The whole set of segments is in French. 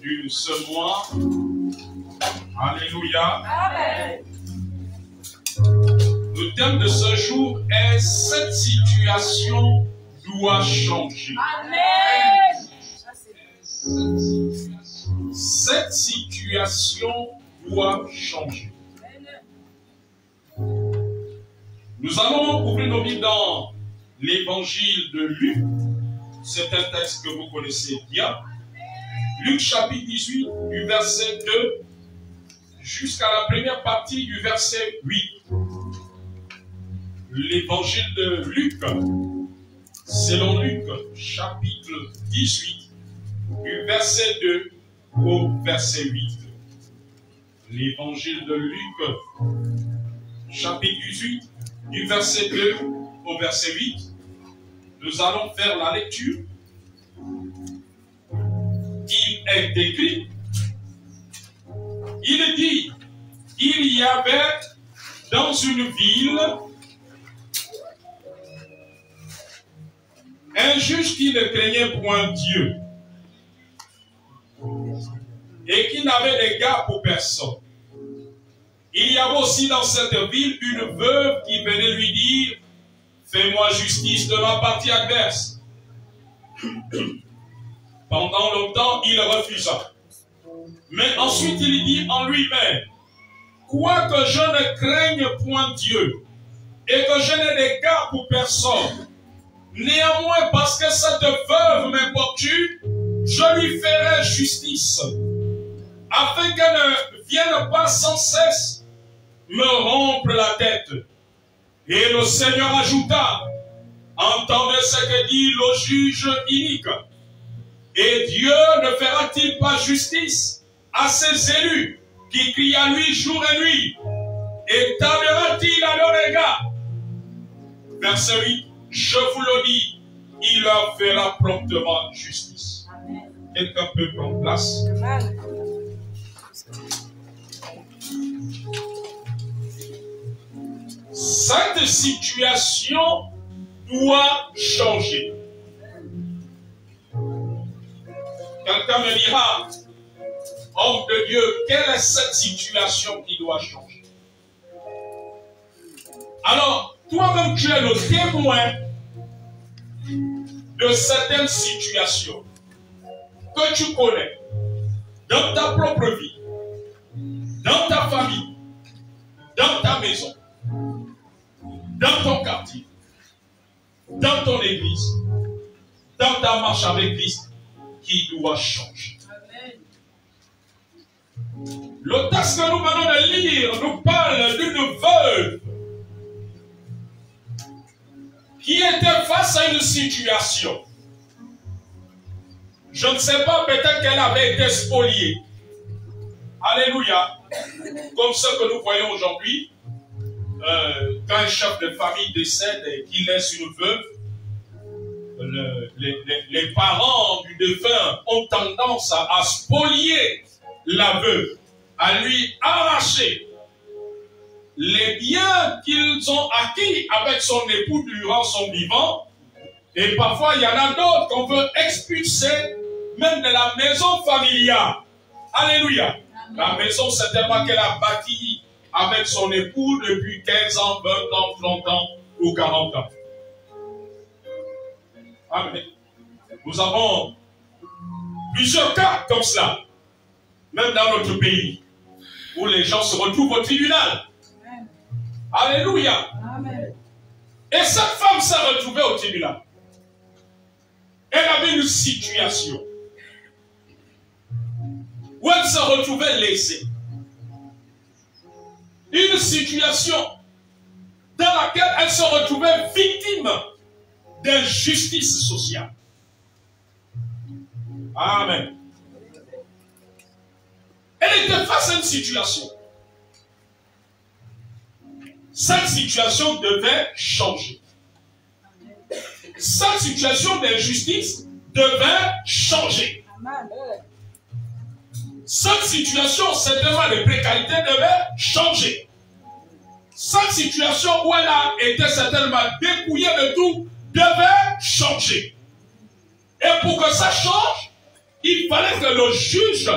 Du ce mois. Alléluia. Amen. Le thème de ce jour est cette situation doit changer. Amen. Cette situation doit changer. Nous allons ouvrir nos Bibles dans l'évangile de Luc. C'est un texte que vous connaissez bien. Luc chapitre 18, du verset 2 jusqu'à la première partie du verset 8. L'évangile de Luc, selon Luc, chapitre 18, du verset 2 au verset 8. L'évangile de Luc, chapitre 18, du verset 2 au verset 8. Nous allons faire la lecture. Il est écrit, il dit, il y avait dans une ville un juge qui ne craignait point Dieu et qui n'avait d'égard pour personne. Il y avait aussi dans cette ville une veuve qui venait lui dire, fais-moi justice de ma partie adverse. Pendant longtemps, il refusa. Mais ensuite, il dit en lui-même, quoique je ne craigne point Dieu, et que je n'ai d'égard pour personne, néanmoins, parce que cette veuve m'importune, je lui ferai justice, afin qu'elle ne vienne pas sans cesse me rompre la tête. Et le Seigneur ajouta, entendez ce que dit le juge inique. Et Dieu ne fera-t-il pas justice à ses élus qui crient à lui jour et nuit? Et tardera-t-il à leur égard? Verset 8, je vous le dis, il leur fera promptement justice. Quelqu'un peut prendre place? Cette situation doit changer. Quelqu'un me dira, homme de Dieu, quelle est cette situation qui doit changer? Alors, toi-même, tu es le témoin de certaines situations que tu connais dans ta propre vie, dans ta famille, dans ta maison, dans ton quartier, dans ton église, dans ta marche avec Christ, qui doit changer. Le texte que nous venons de lire nous parle d'une veuve qui était face à une situation. Je ne sais pas, peut-être qu'elle avait été spoliée. Alléluia. Comme ce que nous voyons aujourd'hui, quand un chef de famille décède et qu'il laisse une veuve, les parents du défunt ont tendance à spolier la veuve, à lui arracher les biens qu'ils ont acquis avec son époux durant son vivant. Et parfois, il y en a d'autres qu'on veut expulser même de la maison familiale. Alléluia. La maison, c'est tellement qu'elle a bâti avec son époux depuis 15 ans, 20 ans, 30 ans ou 40 ans. Amen. Nous avons plusieurs cas comme cela, même dans notre pays, où les gens se retrouvent au tribunal. Amen. Alléluia. Amen. Et cette femme s'est retrouvée au tribunal. Elle avait une situation où elle se retrouvait lésée. Une situation dans laquelle elle se retrouvait victime d'injustice sociale. Amen. Elle était face à une situation. Cette situation devait changer. Cette situation d'injustice devait changer. Cette situation, certainement de précarité, devait changer. Cette situation où elle a été certainement dépouillée de tout devait changer. Et pour que ça change, il fallait que le juge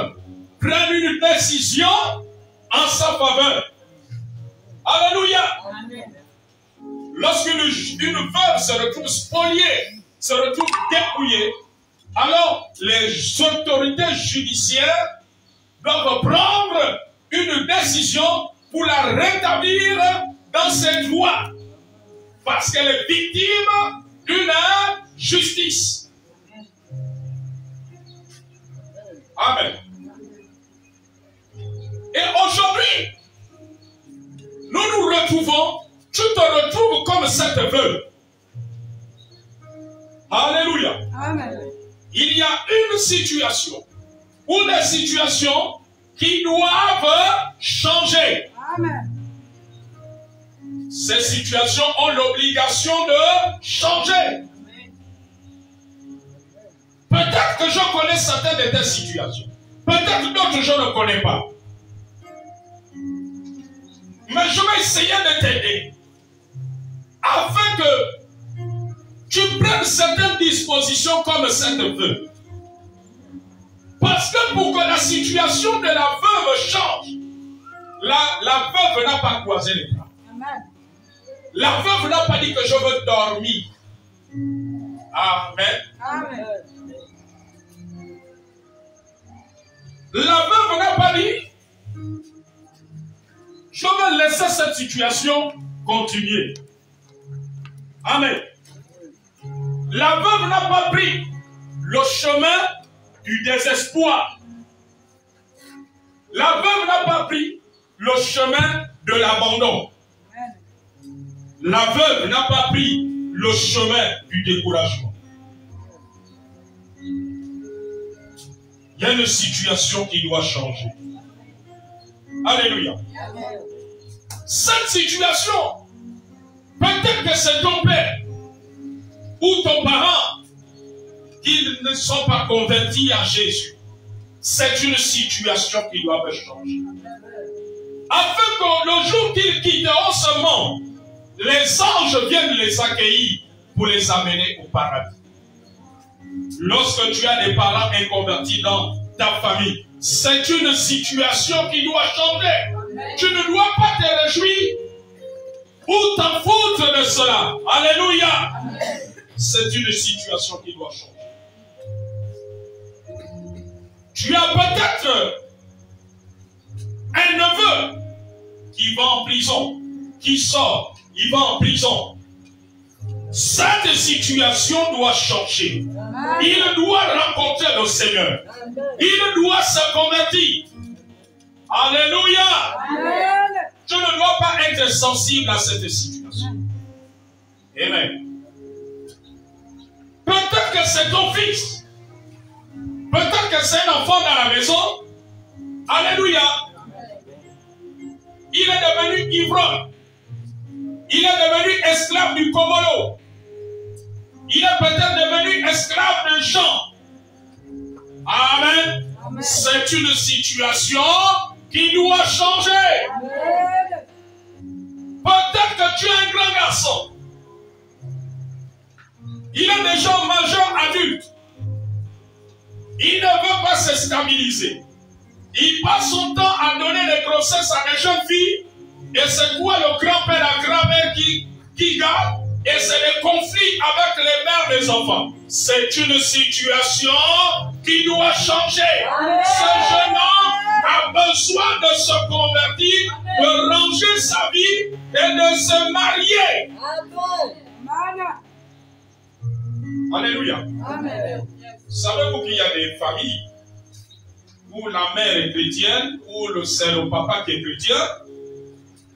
prenne une décision en sa faveur. Alléluia. Amen. Lorsqu'une veuve se retrouve spoliée, se retrouve dépouillée, alors les autorités judiciaires doivent prendre une décision pour la rétablir dans ses droits. Parce qu'elle est victime d'une injustice. Amen. Et aujourd'hui, nous nous retrouvons, tu te retrouves comme cette veuve. Alléluia. Amen. Il y a une situation ou des situations qui doivent changer. Amen. Ces situations ont l'obligation de changer. Peut-être que je connais certaines de tes situations. Peut-être d'autres je ne connais pas. Mais je vais essayer de t'aider afin que tu prennes certaines dispositions comme cette veuve. Parce que pour que la situation de la veuve change, la veuve n'a pas croisé les bras. La veuve n'a pas dit que je veux dormir. Amen. Amen. La veuve n'a n'a pas dit, je vais laisser cette situation continuer. Amen. La veuve n'a pas pris le chemin du désespoir. La veuve n'a pas pris le chemin de l'abandon. La veuve n'a pas pris le chemin du découragement. Il y a une situation qui doit changer. Alléluia. Cette situation, peut-être que c'est ton père ou ton parent qui ne sont pas convertis à Jésus. C'est une situation qui doit changer. Afin que le jour qu'ils quitteront ce monde, les anges viennent les accueillir pour les amener au paradis. Lorsque tu as des parents inconvertis dans ta famille, c'est une situation qui doit changer. Tu ne dois pas te réjouir ou t'en foutre de cela. Alléluia. C'est une situation qui doit changer. Tu as peut-être un neveu qui va en prison, qui sort, il va en prison. Cette situation doit changer. Il doit rencontrer le Seigneur. Il doit se convertir. Alléluia. Tu ne dois pas être sensible à cette situation. Amen. Peut-être que c'est ton fils. Peut-être que c'est un enfant dans la maison. Alléluia. Il est devenu ivrogne. Il est devenu esclave du Komolo. Il est peut-être devenu esclave de Jean. Amen. C'est une situation qui doit changer. Amen. Peut-être que tu es un grand garçon. Il est déjà majeur adulte. Il ne veut pas se stabiliser. Il passe son temps à donner des grossesses à des jeunes filles. Et c'est quoi le grand-père, la grand-mère qui garde? Et c'est les conflits avec les mères des enfants. C'est une situation qui doit changer. Amen. Ce jeune homme a besoin de se convertir, de ranger sa vie et de se marier. Amen. Alléluia. Amen. Savez-vous qu'il y a des familles où la mère est chrétienne, où c'est le papa qui est chrétien,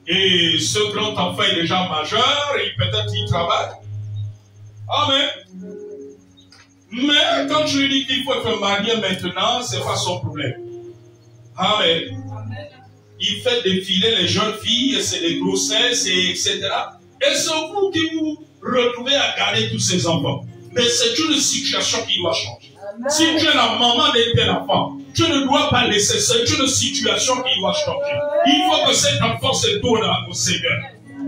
et ce grand enfant est déjà majeur, et peut-être qu'il travaille. Amen. Mais quand je lui dis qu'il faut être marié maintenant, ce n'est pas son problème. Amen. Il fait défiler les jeunes filles, et c'est des grossesses, etc. Et c'est vous qui vous retrouvez à garder tous ces enfants. Mais c'est une situation qui doit changer. Amen. Si tu es la maman de tel enfant, tu ne dois pas laisser. C'est une situation qui doit changer. Il faut que cet enfant se tourne au Seigneur.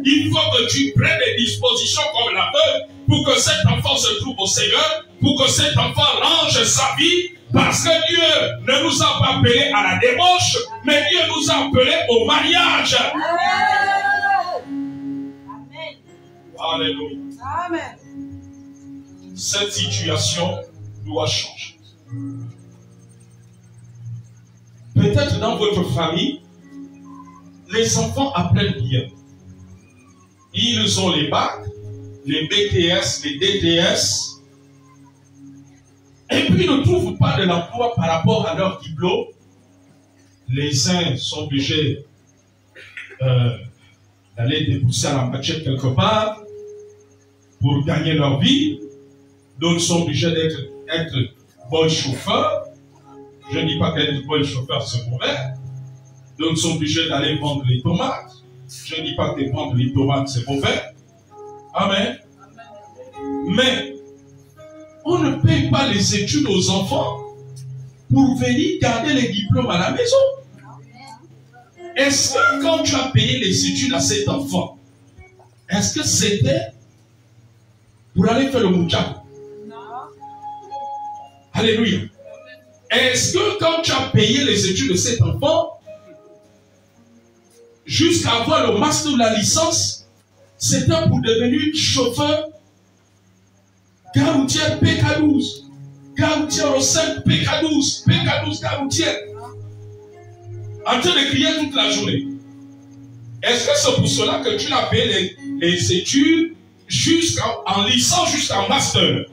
Il faut que tu prennes des dispositions comme la veuve pour que cet enfant se trouve au Seigneur, pour que cet enfant range sa vie, parce que Dieu ne nous a pas appelés à la débauche, mais Dieu nous a appelés au mariage. Amen. Alléluia. Amen. Cette situation doit changer. Peut-être dans votre famille, les enfants apprennent bien. Ils ont les bacs, les BTS, les DTS, et puis ils ne trouvent pas de l'emploi par rapport à leur diplôme. Les uns sont obligés d'aller débourser à la machette quelque part pour gagner leur vie. D'autres sont obligés d'être bons chauffeurs. Je ne dis pas qu'être bon chauffeur c'est mauvais. D'autres sont obligés d'aller vendre les tomates. Je ne dis pas que vendre les tomates c'est mauvais. Amen. Mais on ne paye pas les études aux enfants pour venir garder les diplômes à la maison. Est-ce que quand tu as payé les études à cet enfant, est-ce que c'était pour aller faire le moucha? Alléluia. Est-ce que quand tu as payé les études de cet enfant, jusqu'à avoir le master ou la licence, c'était pour devenir chauffeur, gare routière PK12, gare routière au 5 PK12, PK12 gare routière? en train de crier toute la journée. Est-ce que c'est pour cela que tu as payé les études en licence jusqu'en master?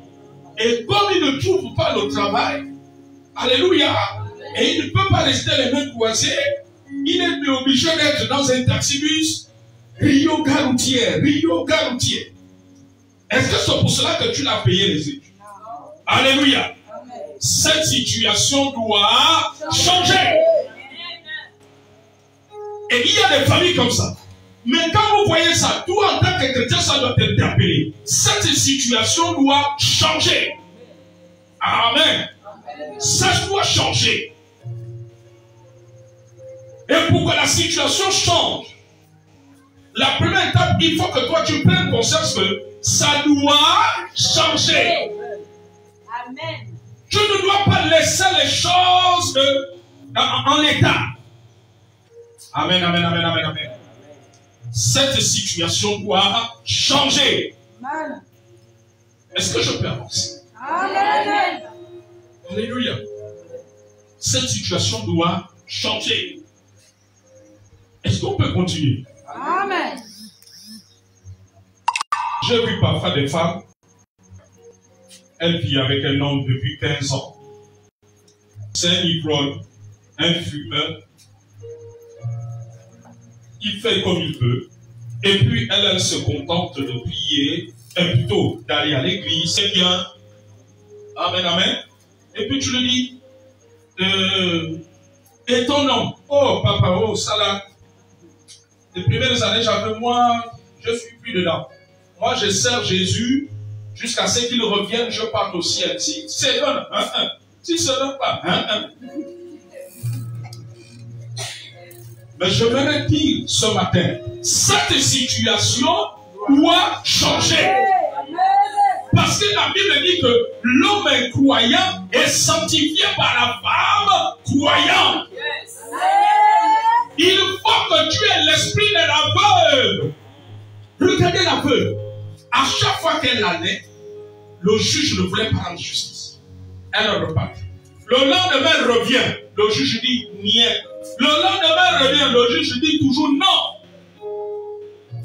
Et comme il ne trouve pas le travail, alléluia, et il ne peut pas rester les mains croisées, il est obligé d'être dans un taxibus, Rio Garoutier. Est-ce que c'est pour cela que tu l'as payé les études? Alléluia. Cette situation doit changer. Et il y a des familles comme ça. Mais quand vous voyez ça, toi en tant que chrétien, ça doit t'interpeller. Cette situation doit changer. Amen. Ça doit changer. Et pour que la situation change, la première étape, il faut que toi tu prennes conscience que ça doit changer. Amen. Tu ne dois pas laisser les choses en l'état. Amen, amen, amen, amen, amen. Cette situation doit changer. Amen. Est-ce que je peux avancer? Amen. Alléluia. Cette situation doit changer. Est-ce qu'on peut continuer? Amen. J'ai vu parfois des femmes, elles vivent avec un homme depuis 15 ans. C'est un ivrogne, un fumeur. Il fait comme il veut. Et puis elle se contente de prier, plutôt d'aller à l'église. C'est bien. Amen, amen. Et puis tu lui dis, et ton nom? Oh papa, oh ça là. Les premières années, je suis plus dedans. Moi, je sers Jésus jusqu'à ce qu'il revienne, je parte au ciel. Si c'est donne, si ce n'est pas, Mais je vais dire ce matin, cette situation doit changer. Parce que la Bible dit que l'homme incroyant est sanctifié par la femme croyante. Il faut que tu aies l'esprit de l'aveugle. Regardez l'aveugle. À chaque fois qu'elle allait, le juge ne voulait pas rendre justice. Elle repart. Le lendemain, elle revient. Le juge dit niet. Le lendemain, elle revient. Le juge dit toujours non.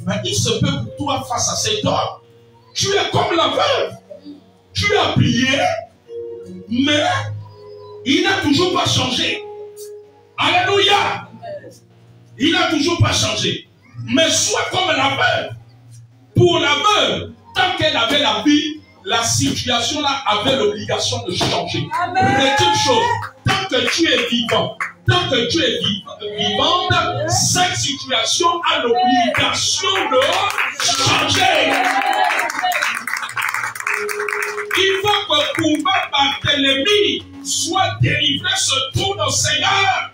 Mais il se peut pour toi face à cet homme. Tu es comme l'aveugle. Tu as prié, mais il n'a toujours pas changé. Alléluia. Il n'a toujours pas changé. Mais sois comme l'aveugle. Pour l'aveugle, tant qu'elle avait la vie, la situation là avait l'obligation de changer. Retiens une chose, tant que tu es vivant, tant que tu es vivante, cette situation a l'obligation de changer. Il faut que combat Barthélemy soit délivré, se tourne au Seigneur.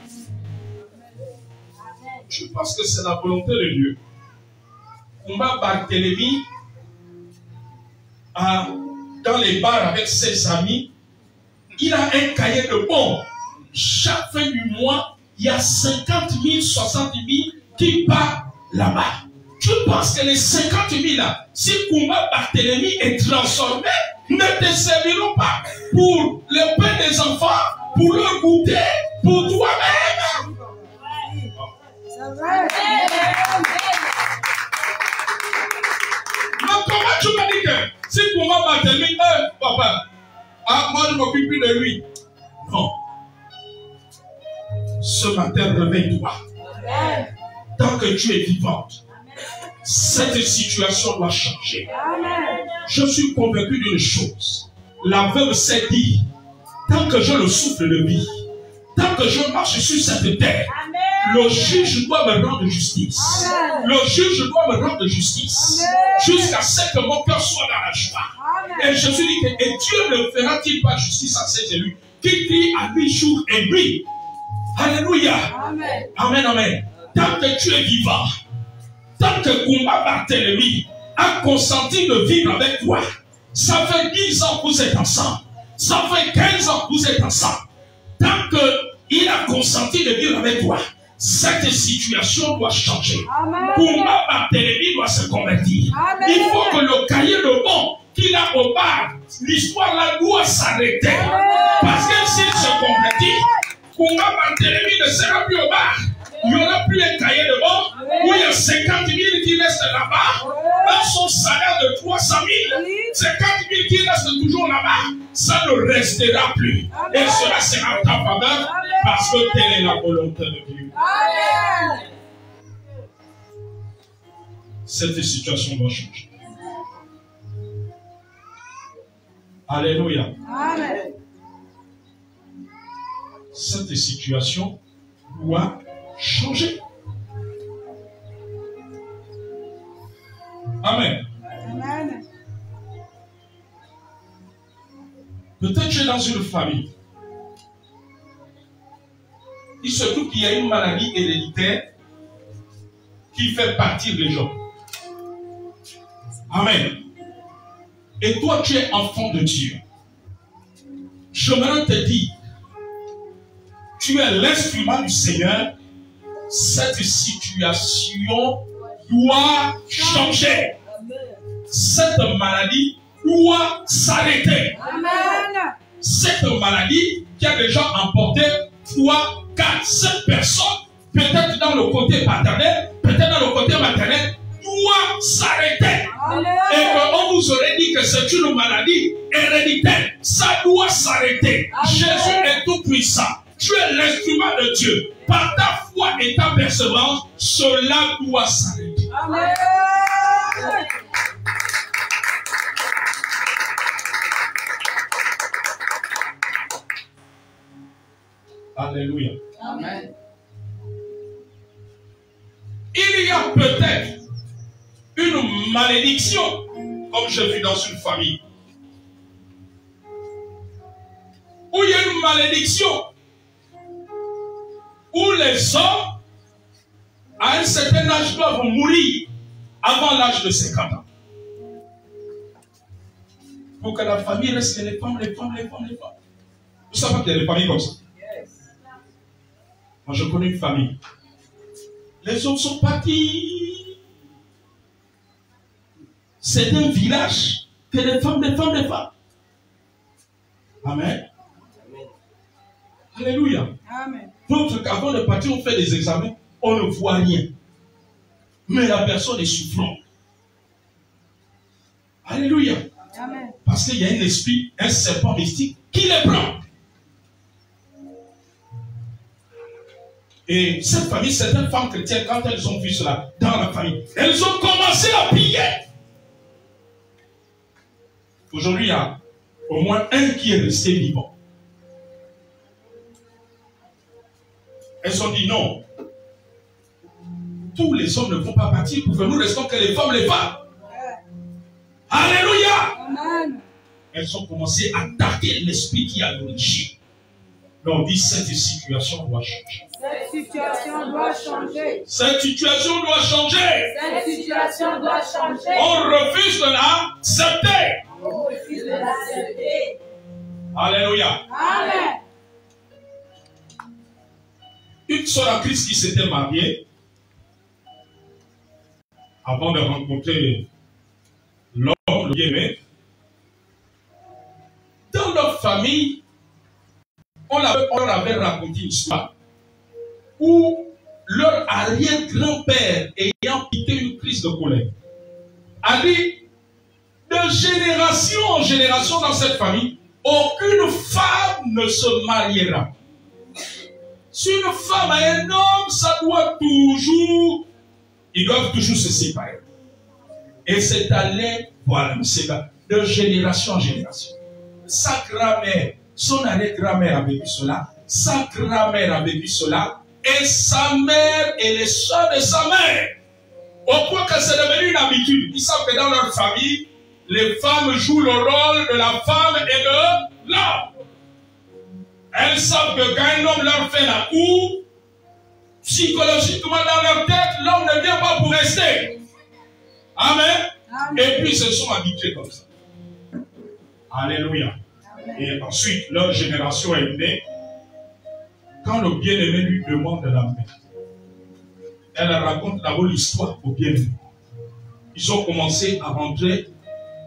Je pense que c'est la volonté de Dieu. Combat Barthélemy dans les bars avec ses amis, il a un cahier de bons. Chaque fin du mois, il y a 50 000, 60 000 qui partent là-bas. Tu penses que les 50 000 là, si Kumba Barthélemy est transformé, ne te serviront pas pour le pain des enfants, pour le goûter, pour toi-même. Mais comment tu m'as dit que si Kumba Barthélemy, papa, moi je m'occupe plus de lui. Non. Ce matin, réveille-toi. Tant que tu es vivante, cette situation doit changer. Je suis convaincu d'une chose. La veuve s'est dit, tant que je le souffle de vie, tant que je marche sur cette terre, le juge doit me rendre justice. Le juge doit me rendre justice. Jusqu'à ce que mon cœur soit dans la joie. Et je suis dit, et Dieu ne fera-t-il pas justice à ses élus qui crient à lui jour et nuit? Alléluia. Amen, amen. Tant que tu es vivant, tant que Kumba Barthélemy a consenti de vivre avec toi, ça fait 10 ans que vous êtes ensemble, ça fait 15 ans que vous êtes ensemble, tant qu'il a consenti de vivre avec toi, cette situation doit changer. Kumba Barthélemy doit se convertir. Amen. Il faut que le cahier de bon qu'il a au bar, l'histoire là doit s'arrêter. Parce que s'il se convertit, Kunga Barthélemy ne sera plus au bar. Il n'y aura plus un cahier de bord où il y a 50 000 qui restent là-bas. Dans son salaire de 300 000, 50 000 qui restent toujours là-bas, ça ne restera plus. Et cela sera en ta faveur parce que telle est la volonté de Dieu. Amen. Cette situation doit changer. Alléluia. Amen. Cette situation doit changer. Amen. Amen. Peut-être que tu es dans une famille. Il se trouve qu'il y a une maladie héréditaire qui fait partir les gens. Amen. Et toi, tu es enfant de Dieu. J'aimerais te dire, tu es l'instrument du Seigneur. Cette situation doit changer. Cette maladie doit s'arrêter. Amen. Cette maladie qui a déjà emporté 3, 4, 5 personnes, peut-être dans le côté paternel, peut-être dans le côté maternel, doit s'arrêter. Et qu'on vous aurait dit que c'est une maladie héréditaire. Ça doit s'arrêter. Jésus est tout puissant. Tu es l'instrument de Dieu. Par ta foi et ta persévérance, cela doit s'arrêter. Amen. Alléluia. Amen. Il y a peut-être une malédiction, comme je vis dans une famille, où il y a une malédiction, où les hommes, à un certain âge, doivent mourir avant l'âge de 50 ans. Pour que la famille reste les femmes. Vous savez qu'il y a des familles comme ça. Moi, je connais une famille. Les hommes sont partis. C'est un village que des femmes. Amen. Alléluia. Amen. D'autres, avant de partir, on fait des examens, on ne voit rien. Mais la personne est souffrante. Alléluia. Amen. Parce qu'il y a un esprit, un serpent mystique qui les prend. Et cette famille, certaines femmes chrétiennes, quand elles ont vu cela dans la famille, elles ont commencé à prier. Aujourd'hui, il y a au moins un qui est resté vivant. Elles ont dit non. Tous les hommes ne vont pas partir pour que nous restons que les femmes. Alléluia. Amen. Elles ont commencé à attaquer l'esprit qui a l'origine. Mais on dit cette situation doit changer. Cette situation doit changer. Cette situation doit changer. Cette situation doit changer. On refuse de l'accepter. On refuse de l'accepter. Alléluia. Amen. Une sœur en Christ qui s'était mariée, avant de rencontrer l'homme, le bien-aimé, dans leur famille, on leur avait raconté une histoire où leur arrière-grand-père, ayant quitté une crise de colère, a dit, de génération en génération dans cette famille, aucune femme ne se mariera. Si une femme et un homme, ça doit toujours, ils doivent toujours se séparer. Et c'est allé, voilà, c'est de génération en génération. Sa grand-mère, son arrière-grand-mère a vécu cela, sa grand-mère a vécu cela, et sa mère et les soeurs de sa mère. Au point que c'est devenu une habitude. Ils savent que dans leur famille, les femmes jouent le rôle de la femme et de l'homme. Elles savent que quand un homme leur fait la cour, psychologiquement dans leur tête, l'homme ne vient pas pour rester. Amen. Amen. Et puis ils se sont habitués comme ça. Alléluia. Amen. Et ensuite, leur génération est née. Quand le bien-aimé lui demande de la main, elle raconte d'abord l'histoire au bien-aimé. Ils ont commencé à rentrer,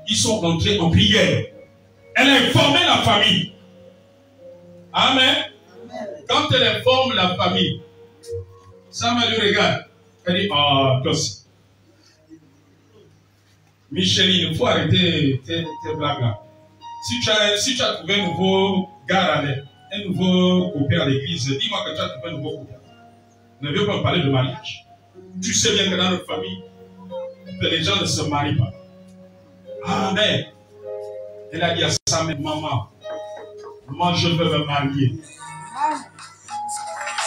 ils sont rentrés en prière. Elle a informé la famille. Amen. quand elle informe la famille, ça m'a dit, regarde. Elle dit, ah, toi aussi. Micheline, il faut arrêter tes blagues là. Si tu as trouvé un nouveau gars, un nouveau copain à l'église, dis-moi que tu as trouvé un nouveau copain. Ne veux pas me parler de mariage. Tu sais bien que dans notre famille, les gens ne se marient pas. Amen. Elle a dit à sa mère, maman, moi je veux me marier.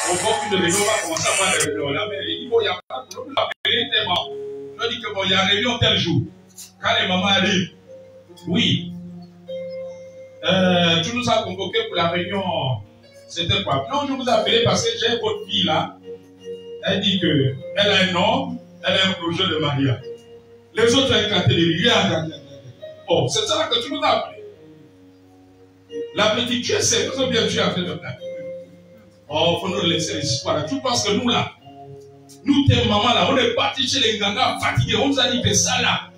On voit qu'une réunion va commencer à voir des réunions. La mère dit, bon, il n'y a pas de problème. L'appeler tellement. Je dis que bon, il y a réunion tel jour. Quand les mamans arrivent, oui. Tu nous as convoqués pour la réunion. C'était quoi? Non, je vous ai appelé parce que j'ai votre fille là. Elle dit qu'elle a un nom, elle a un projet de mariage. Les autres incantés, les regards. Oh, c'est ça que tu nous as appelé. La petite, tu es sérieuse, bien tu as fait de temps. Oh, il faut nous laisser les histoires. Tu penses que nous là, nous tes mamans là, on est partis chez les gangas fatigués, on nous a dit que ça là,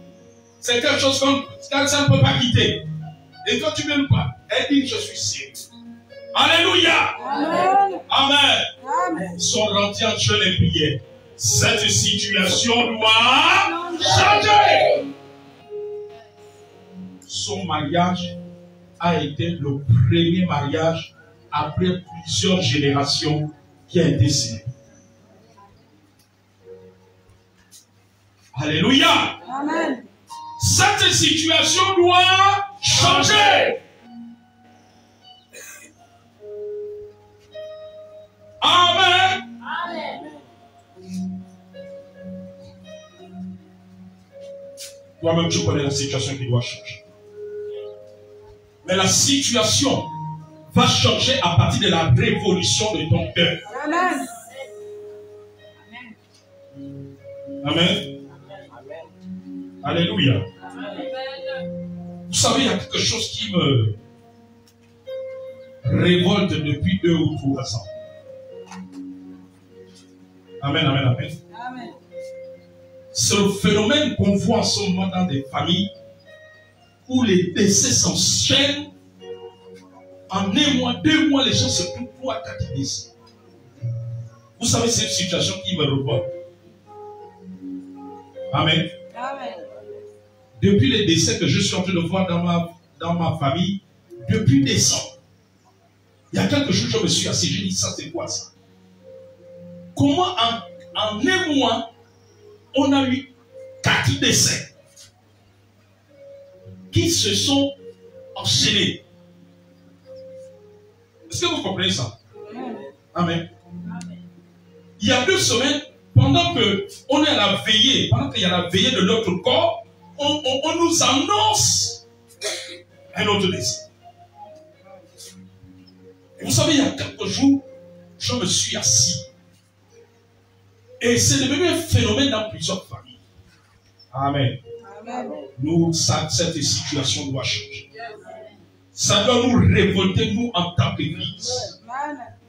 c'est quelque chose que ça ne peut pas quitter. Et toi tu ne veux pas. Elle dit que je suis sérieuse. Alléluia. Amen. Amen. Amen. Ils sont rentrés en jeûne et prière. Cette situation doit changer. Son mariage a été le premier mariage après plusieurs générations qui a été signé. Alléluia. Amen. Cette situation doit changer. Amen. Amen. Toi-même, tu connais la situation qui doit changer. Mais la situation va changer à partir de la révolution de ton cœur. Amen. Amen. Amen. Alléluia. Amen. Vous savez, il y a quelque chose qui me révolte depuis 2 ou 3 ans. Amen, amen, amen. Amen. C'est le phénomène qu'on voit en ce moment dans des familles où les décès s'enchaînent. En 1 mois, 2 mois, les gens se trouvent 3, 4 décès. Vous savez, c'est une situation qui me révolte. Amen. Amen. Depuis les décès que je suis en train de voir dans ma famille, depuis décembre, il y a quelque chose, je me suis assis, j'ai dit, ça c'est quoi ça? Comment en 1 mois, on a eu 4 décès qui se sont enchaînés? Est-ce que vous comprenez ça? Amen. Il y a 2 semaines, pendant qu'on est à la veillée, pendant qu'il y a la veillée de notre corps, on nous annonce un autre décès. Et vous savez, il y a quelques jours, je me suis assis. Et c'est devenu un phénomène dans plusieurs familles. Amen. Amen. Cette situation doit changer. Ça doit nous révolter, nous, en tant qu'Église.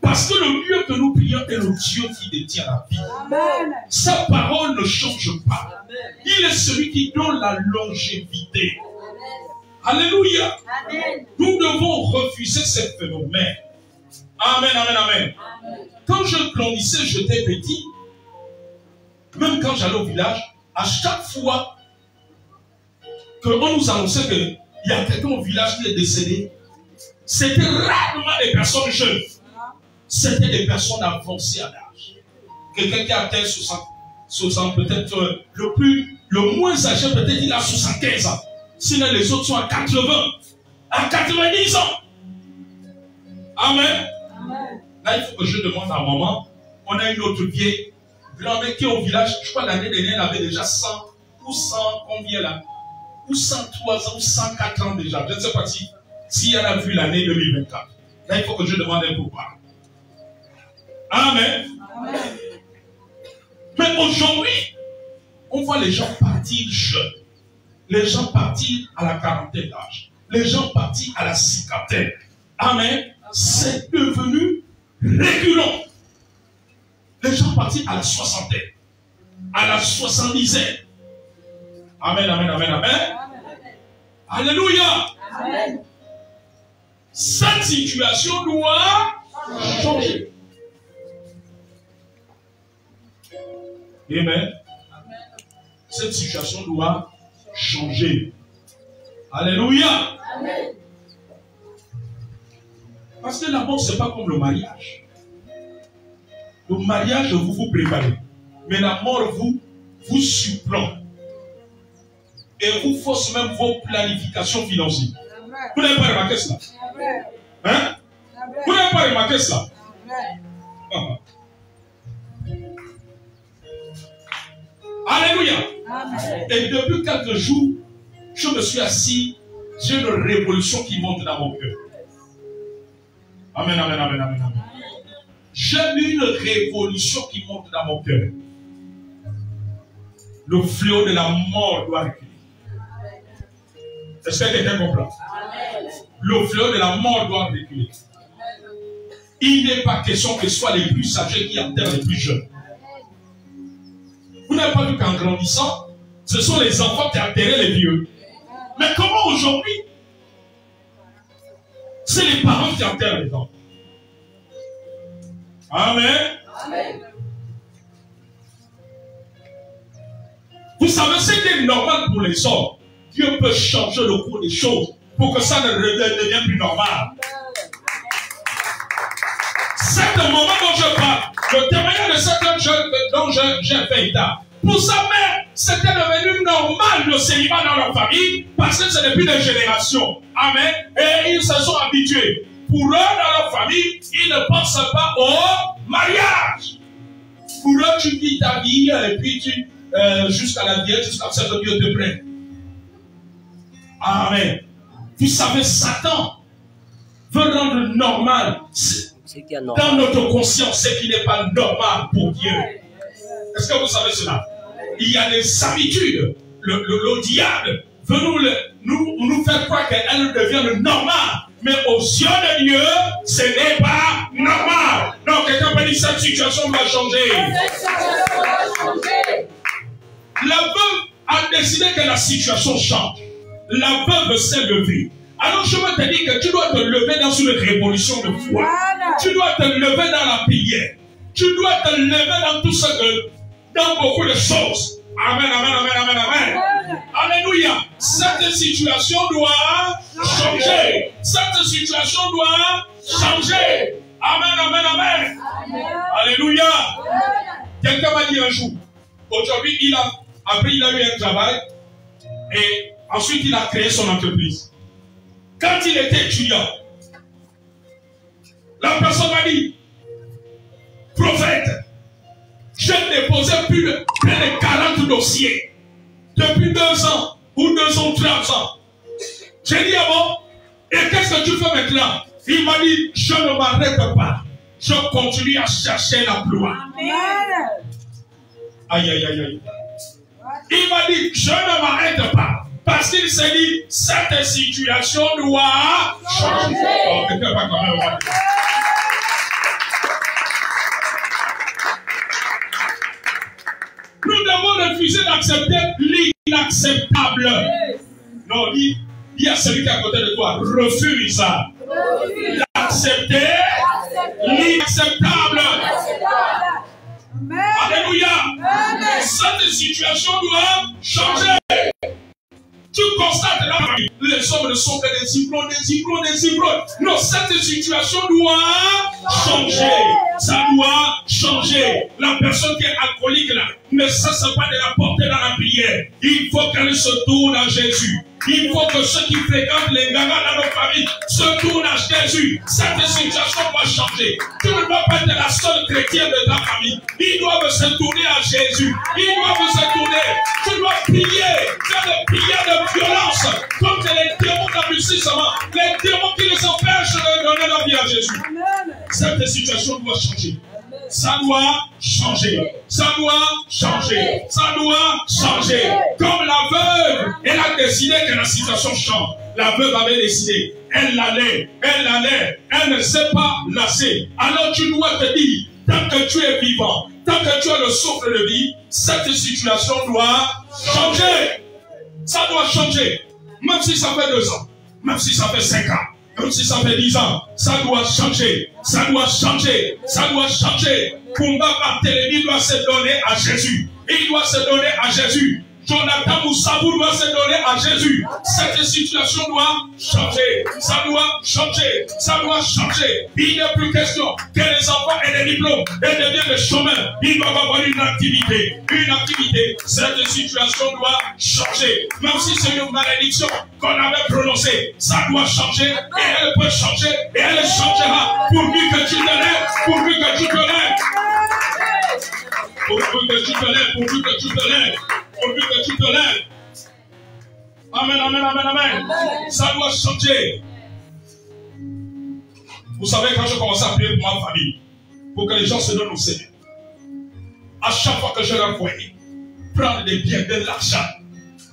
Parce que le Dieu que nous prions est le Dieu qui détient la vie. Amen. Sa parole ne change pas. Amen. Il est celui qui donne la longévité. Amen. Alléluia. Amen. Nous devons refuser ces phénomènes. Amen, amen, amen. Amen. Quand je grandissais, j'étais petit. Même quand j'allais au village, à chaque fois qu'on nous annonçait qu'il y a quelqu'un au village qui est décédé, c'était rarement des personnes jeunes. C'était des personnes avancées à l'âge. Quelqu'un qui a atteint 60 peut-être le moins âgé, peut-être il a 75 ans. Sinon les autres sont à 80, à 90 ans. Amen. Amen. Là, il faut que je demande à maman. On a une autre vieille grand-mère qui est au village. Je crois l'année dernière, elle avait déjà 100 ou 100, combien là? Ou 103 ans, ou 104 ans déjà. Je ne sais pas si elle a vu l'année 2024. Là, il faut que je demande un pourquoi. Amen. Amen. Mais aujourd'hui, on voit les gens partir jeunes. Les gens partir à la quarantaine d'âge. Les gens partir à la cinquantaine. Amen. C'est devenu récurrent. Les gens partir à la soixantaine. À la 70aine. Amen, amen, amen, amen. Amen. Alléluia. Amen. Cette situation doit changer. Amen. Cette situation doit changer. Alléluia. Amen. Parce que la mort, ce n'est pas comme le mariage. Le mariage, vous vous préparez. Mais la mort vous surprend. Et vous force même vos planifications financières. Vous n'avez pas remarqué cela? Hein? Vous n'avez pas remarqué cela? Alléluia. Amen. Et depuis quelques jours, je me suis assis, j'ai une révolution qui monte dans mon cœur. Amen, amen, amen, amen, amen. J'ai une révolution qui monte dans mon cœur. Le fléau de la mort doit reculer. Est-ce que quelqu'un comprend? Le fléau de la mort doit reculer. Il n'est pas question que ce soit les plus âgés qui enterrent les plus jeunes. Vous n'avez pas vu qu'en grandissant, ce sont les enfants qui enterraient les vieux. Mais comment aujourd'hui, c'est les parents qui enterrent les enfants? Amen. Amen. Vous savez ce qui est normal pour les hommes. Dieu peut changer le cours des choses pour que ça ne devienne plus normal. C'est le moment dont je parle. Le témoignage de cet homme dont j'ai fait état. Pour sa mère, c'était devenu normal le célibat dans leur famille parce que c'est depuis des générations. Amen. Et ils se sont habitués. Pour eux, dans leur famille, ils ne pensent pas au mariage. Pour eux, tu vis ta vie et puis tu jusqu'à la vieille, jusqu'à ce que Dieu te prenne. Amen. Vous savez, Satan veut rendre normal dans notre conscience ce qui n'est pas normal pour Dieu. Est-ce que vous savez cela? Il y a des habitudes. Le diable veut nous faire croire qu'elle devient normale. Mais aux yeux de Dieu, ce n'est pas normal. Donc, quelqu'un peut dire cette situation va changer. La veuve a décidé que la situation change. La veuve s'est levée. Alors je veux te dire que tu dois te lever dans une révolution de foi. Tu dois te lever dans la prière. Tu dois te lever dans tout ce que, dans beaucoup de choses. Amen, amen, amen, amen, amen. Alléluia. Cette situation doit changer. Cette situation doit changer. Amen, amen, amen. Alléluia. Quelqu'un m'a dit un jour, aujourd'hui après il a eu un travail et ensuite il a créé son entreprise. Quand il était étudiant, la personne m'a dit, prophète, j'ai déposé plus de 40 dossiers depuis 2 ans ou 2 ans, 3 ans. J'ai dit, ah bon? Et qu'est-ce que tu fais maintenant? Il m'a dit, je ne m'arrête pas. Je continue à chercher l'emploi. Aïe, aïe, aïe, aïe. Il m'a dit, je ne m'arrête pas. Parce qu'il s'est dit, cette situation doit changer. Oh, quelqu'un va quand même. Nous devons refuser d'accepter l'inacceptable. Non, dis à celui qui est à côté de toi, refuse ça. D'accepter l'inacceptable. Alléluia. Cette situation doit changer. Tu constates là, les hommes ne sont que des hybrons. Non, cette situation doit changer. Ça doit changer. La personne qui est alcoolique là, ne cesse pas de la porter dans la prière. Il faut qu'elle se tourne à Jésus. Il faut que ceux qui fréquentent les gagas dans nos familles se tournent à Jésus. Cette situation doit changer. Tu ne dois pas être la seule chrétienne de ta famille. Ils doivent se tourner à Jésus. Ils doivent se tourner. Tu dois prier. Faire des prières de violence. Comme les démons d'abusissement. Les démons qui les empêchent de donner la vie à Jésus. Cette situation doit changer. Ça doit changer. Ça doit changer. Ça doit changer. Comme la veuve, elle a décidé que la situation change. La veuve avait décidé. Elle l'allait. Elle ne s'est pas lassée. Alors tu dois te dire, tant que tu es vivant, tant que tu as le souffle de vie, cette situation doit changer. Ça doit changer. Même si ça fait 2 ans. Même si ça fait 5 ans. Même si ça fait 10 ans, ça doit changer. Ça doit changer. Ça doit changer. Kumba Barthélemy doit se donner à Jésus. Il doit se donner à Jésus. Jonathan Moussabou doit se donner à Jésus. Cette situation doit changer. Ça doit changer. Ça doit changer. Il n'est plus question que les enfants aient des diplômes et deviennent des chômeurs. Ils doivent avoir une activité. Une activité. Cette situation doit changer. Même si c'est une malédiction qu'on avait prononcée, ça doit changer. Et elle peut changer. Et elle changera. Pourvu que tu te lèves. Pourvu que tu te lèves. Pourvu que tu te lèves. Pourvu que tu te lèves. Pourvu que tu te lèves. Amen, amen, amen, amen. Ça doit changer. Vous savez, quand je commence à prier pour ma famille, pour que les gens se donnent au Seigneur, à chaque fois que je leur voyais prendre des biens, de l'argent,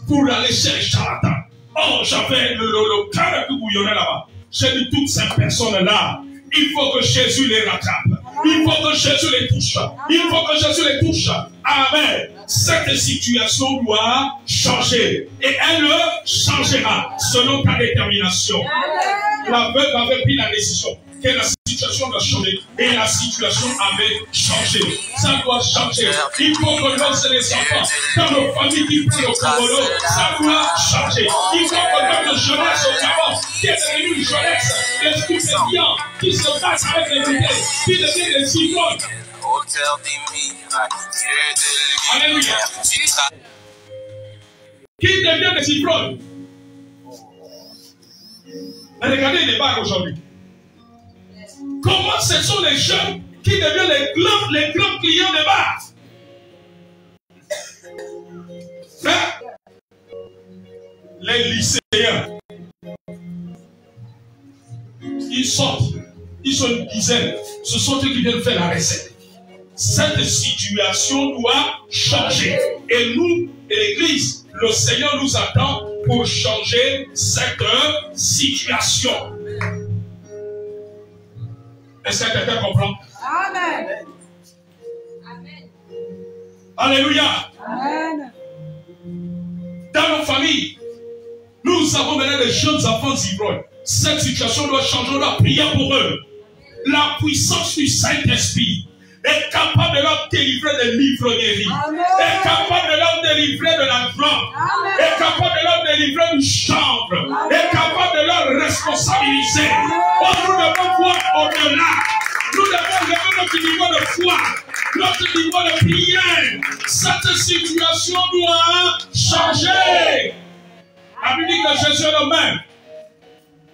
pour aller chez les charlatans, oh, j'avais le cœur qui bouillonnait là-bas. J'ai dit, toutes ces personnes-là, il faut que Jésus les rattrape. Il faut que Jésus les touche. Il faut que Jésus les touche. Amen. Cette situation doit changer. Et elle changera selon ta détermination. La veuve avait pris la décision que la situation doit changer. Et la situation avait changé. Ça doit changer. Il faut que nous les enfants, dans nos familles qui prennent le Congolo, ça doit changer. Il faut que notre jeunesse au Gabon, qui est devenue une jeunesse des stupéfiants, qui se passe avec les idées, qui devient des idoles. Alléluia. Qui devient des idoles. Mais regardez les bars aujourd'hui. Comment ce sont les jeunes qui deviennent les grands clients des bars? Hein? Les lycéens. Ils sortent. Ils sont une dizaine. Ce sont eux qui viennent faire la recette. Cette situation doit changer. Et nous, l'Église, le Seigneur nous attend pour changer cette situation. Est-ce que quelqu'un comprend? Amen. Alléluia. Amen. Dans nos familles, nous avons maintenant des jeunes enfants ivrognes. Cette situation doit changer. On doit prier pour eux. La puissance du Saint-Esprit est capable de leur délivrer de l'ivrognerie, est capable de leur délivrer de la drogue, est capable de leur délivrer du chanvre, est capable de leur responsabiliser. Oh, nous devons voir au-delà. Nous devons lever notre niveau de foi, notre niveau de prière. Cette situation doit changer. La Bible dit que Jésus est le même.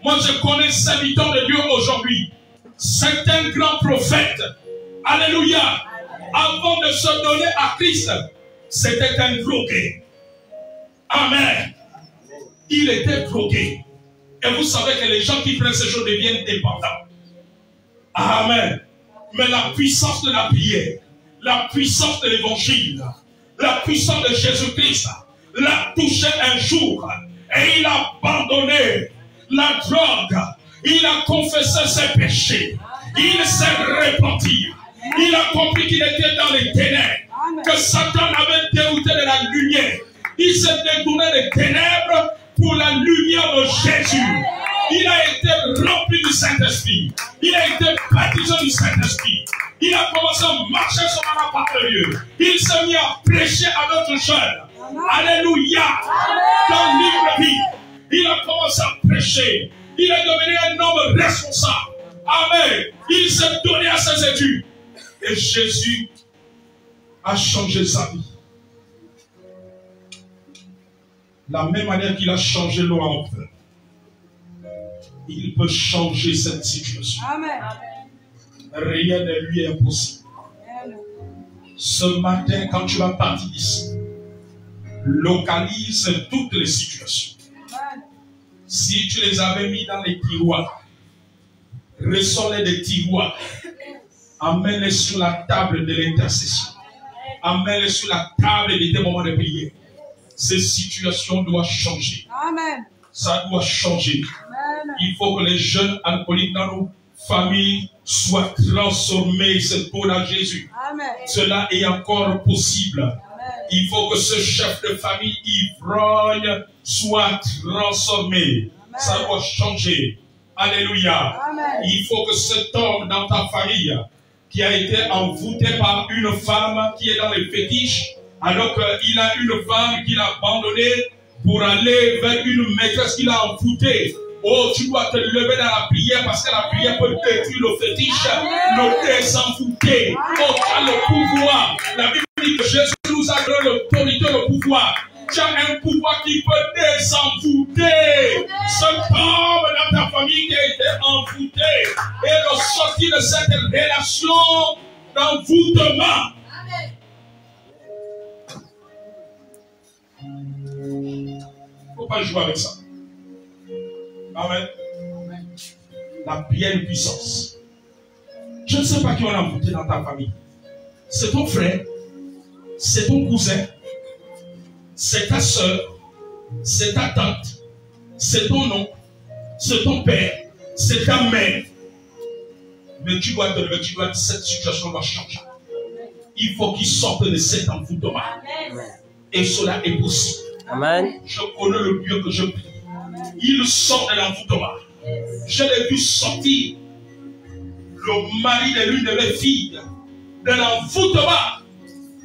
Moi, je connais ces habitants de Dieu aujourd'hui. C'est un grand prophète. Alléluia. Avant de se donner à Christ, c'était un drogué. Amen. Il était drogué. Et vous savez que les gens qui prennent ces choses deviennent dépendants. Amen. Mais la puissance de la prière, la puissance de l'évangile, la puissance de Jésus-Christ l'a touché un jour et il a abandonné la drogue. Il a confessé ses péchés. Il s'est repenti. Il a compris qu'il était dans les ténèbres, que Satan avait dérouté de la lumière. Il s'est détourné des ténèbres pour la lumière de Jésus. Il a été rempli du Saint-Esprit. Il a été baptisé du Saint-Esprit. Il a commencé à marcher sur la part de Dieu. Il s'est mis à prêcher à d'autres jeunes. Alléluia. Dans libre vie, il a commencé à prêcher. Il est devenu un homme responsable. Amen. Il s'est donné à ses études. Et Jésus a changé sa vie. La même manière qu'il a changé l'eau en feu, il peut changer cette situation. Amen. Rien ne lui est impossible. Ce matin, quand tu vas partir d'ici, localise toutes les situations. Si tu les avais mis dans les tiroirs, ressors-les des tiroirs. Amène-les sur la table de l'intercession. Amène-les sur la table de tes moments de prière. Ces situations doivent changer. Amen. Ça doit changer. Amen. Il faut que les jeunes alcooliques dans nos familles soient transformés. C'est pour la Jésus. Amen. Cela est encore possible. Amen. Il faut que ce chef de famille ivrogne soit transformé. Amen. Ça doit changer. Alléluia. Amen. Il faut que cet homme dans ta famille qui a été envoûté par une femme qui est dans les fétiches, alors qu'il a une femme qu'il a abandonnée pour aller vers une maîtresse qu'il a envoûtée. Oh, tu dois te lever dans la prière parce que la prière peut détruire le fétiche, le désenvoûter. Oh, tu as le pouvoir. La Bible dit que Jésus nous a donné l'autorité, le pouvoir. Tu as un pouvoir qui peut désenvoûter cet homme dans ta famille qui a été envoûté et le sortir de cette relation d'envoûtement. Il ne faut pas jouer avec ça. Amen. La pleine puissance. Je ne sais pas qui on a envoûté dans ta famille. C'est ton frère, c'est ton cousin, c'est ta soeur, c'est ta tante, c'est ton oncle, c'est ton père, c'est ta mère. Mais tu dois te lever, tu dois dire cette situation va changer. Il faut qu'il sorte de cet envoûtement. Et cela est possible. Amen. Je connais le Dieu que je prie. Il sort de l'envoûtement. Je l'ai vu sortir le mari de l'une de mes filles de l'envoûtement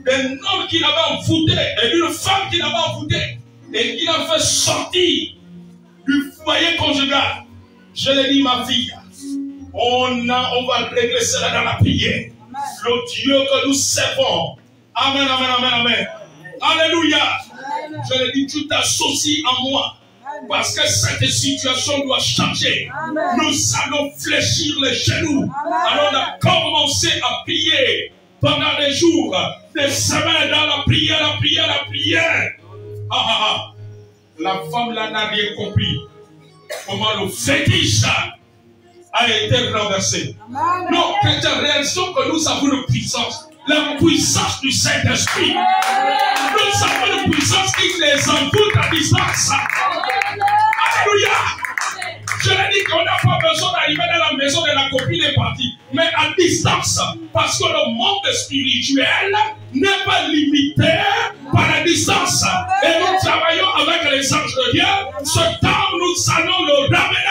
d'un homme qui l'avait envoûté et d'une femme qui l'avait envoûté et qui l'a fait sortir du foyer conjugal. Je l'ai dit, ma fille, on va régler cela dans la prière. Le Dieu que nous servons. Amen, amen, amen, amen. Alléluia. Je l'ai dit, tu t'associes à moi. Parce que cette situation doit changer. Amen. Nous allons fléchir les genoux. Alors on a commencé à prier pendant des jours, des semaines dans la prière, la prière, la prière. La femme là n'a rien compris. Comment le fétiche a été renversé. Amen. Non, réalisons que nous avons une puissance. La puissance du Saint-Esprit. Nous avons une puissance qui les envoûte à distance. Alléluia. Je l'ai dit qu'on n'a pas besoin d'arriver dans la maison de la copine est partie, mais à distance. Parce que le monde spirituel n'est pas limité par la distance. Et nous travaillons avec les anges de Dieu. Ce temps, nous allons le ramener.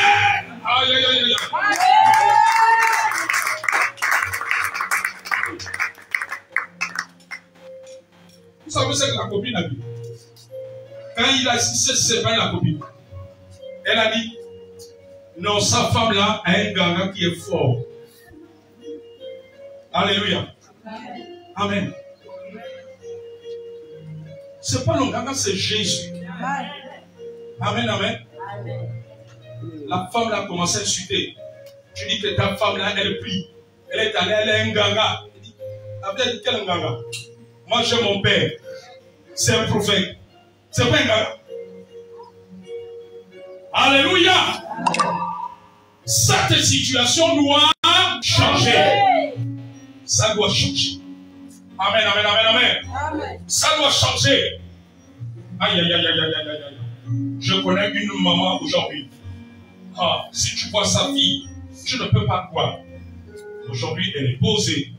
Aïe, aïe, aïe, aïe. Vous savez ce que la copine a dit? Quand il a s'est séparé la copine, elle a dit, non, sa femme-là a un gagnant qui est fort. Alléluia. Amen. Ce n'est pas le gagnant, c'est Jésus. Amen, amen. La femme-là a commencé à insulter. Tu dis que ta femme-là, elle prie. Elle est allée, elle est un gagnant. Elle dit, quel gagnant? Moi, j'ai mon père. C'est un prophète. C'est pas un gagnant. Alléluia. Cette situation doit changer. Ça doit changer. Amen, amen, amen, amen. Amen. Ça doit changer. Aïe, aïe, aïe, aïe, aïe, aïe, aïe. Je connais une maman aujourd'hui. Ah, si tu vois sa fille, tu ne peux pas croire. Aujourd'hui, elle est posée.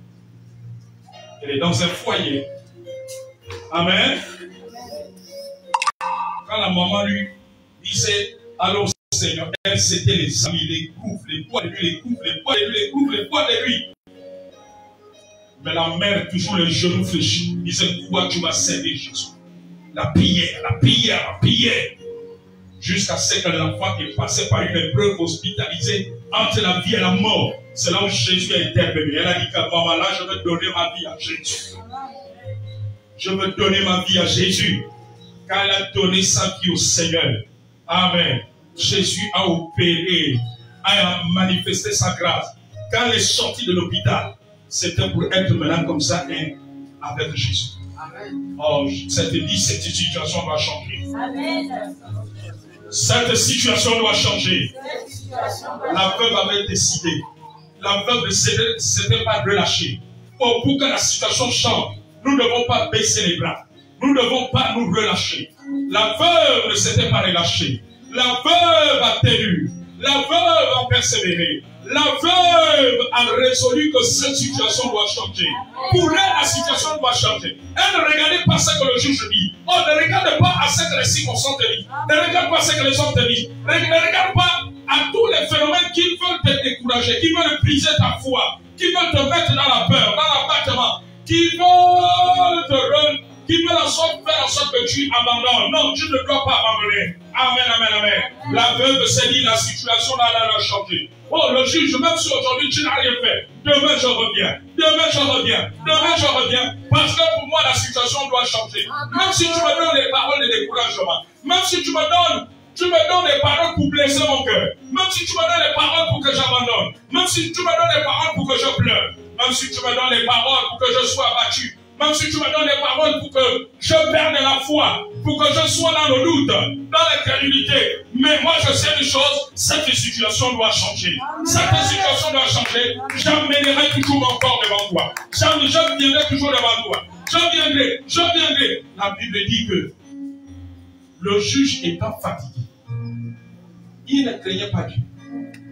Elle est dans un foyer. Amen. Quand la maman lui disait, allons Seigneur, elle c'était les amis, les coups, les poids de lui, les coups, les poids de lui, les coups, les poids de lui. Mais la mère, toujours les genoux fléchis, disait, quoi tu vas servir Jésus? La prière, la prière, la prière. Jusqu'à ce que l'enfant est passé par une épreuve hospitalisée entre la vie et la mort. C'est là où Jésus est intervenu. Elle a dit qu'à maman là, je veux donner ma vie à Jésus. Je veux donner ma vie à Jésus. Quand elle a donné sa vie au Seigneur. Amen. Jésus a opéré, a manifesté sa grâce. Quand elle est sortie de l'hôpital, c'était pour être maintenant comme ça avec Jésus. Amen. Oh, cette situation va changer. Amen. Cette situation doit changer. La veuve avait décidé. La veuve ne s'était pas relâchée. Oh, pour que la situation change, nous ne devons pas baisser les bras. Nous ne devons pas nous relâcher. La veuve ne s'était pas relâchée. La veuve a tenu. La veuve a persévéré. La veuve a résolu que cette situation doit changer. Pour elle, la situation doit changer. Elle ne regardait pas ce que le juge dit. Oh, ne regarde pas à ce que les circonstances te disent. Ne regarde pas ce que les hommes te disent. Ne regarde pas à tous les phénomènes qui veulent te décourager, qui veulent briser ta foi, qui veulent te mettre dans la peur, dans l'abattement, qui veulent faire en sorte que tu abandonnes. Non, tu ne dois pas abandonner. Amen, amen, amen. La veuve s'est dit, la situation là, elle a changé. Oh, le juge, même si aujourd'hui tu n'as rien fait, demain je reviens, demain je reviens, demain je reviens, parce que pour moi la situation doit changer. Même si tu me donnes les paroles de découragement, même si tu me donnes les paroles pour blesser mon cœur, même si tu me donnes les paroles pour que j'abandonne, même si tu me donnes les paroles pour que je pleure, même si tu me donnes les paroles pour que je sois abattu, même si tu me donnes les paroles pour que je perde la foi, pour que je sois dans le doute, dans l'incrédulité. Mais moi je sais une chose, cette situation doit changer. Cette situation doit changer. J'emmènerai toujours mon corps devant toi. Je viendrai toujours devant toi. Je viendrai. La Bible dit que le juge étant fatigué, il ne craignait pas Dieu.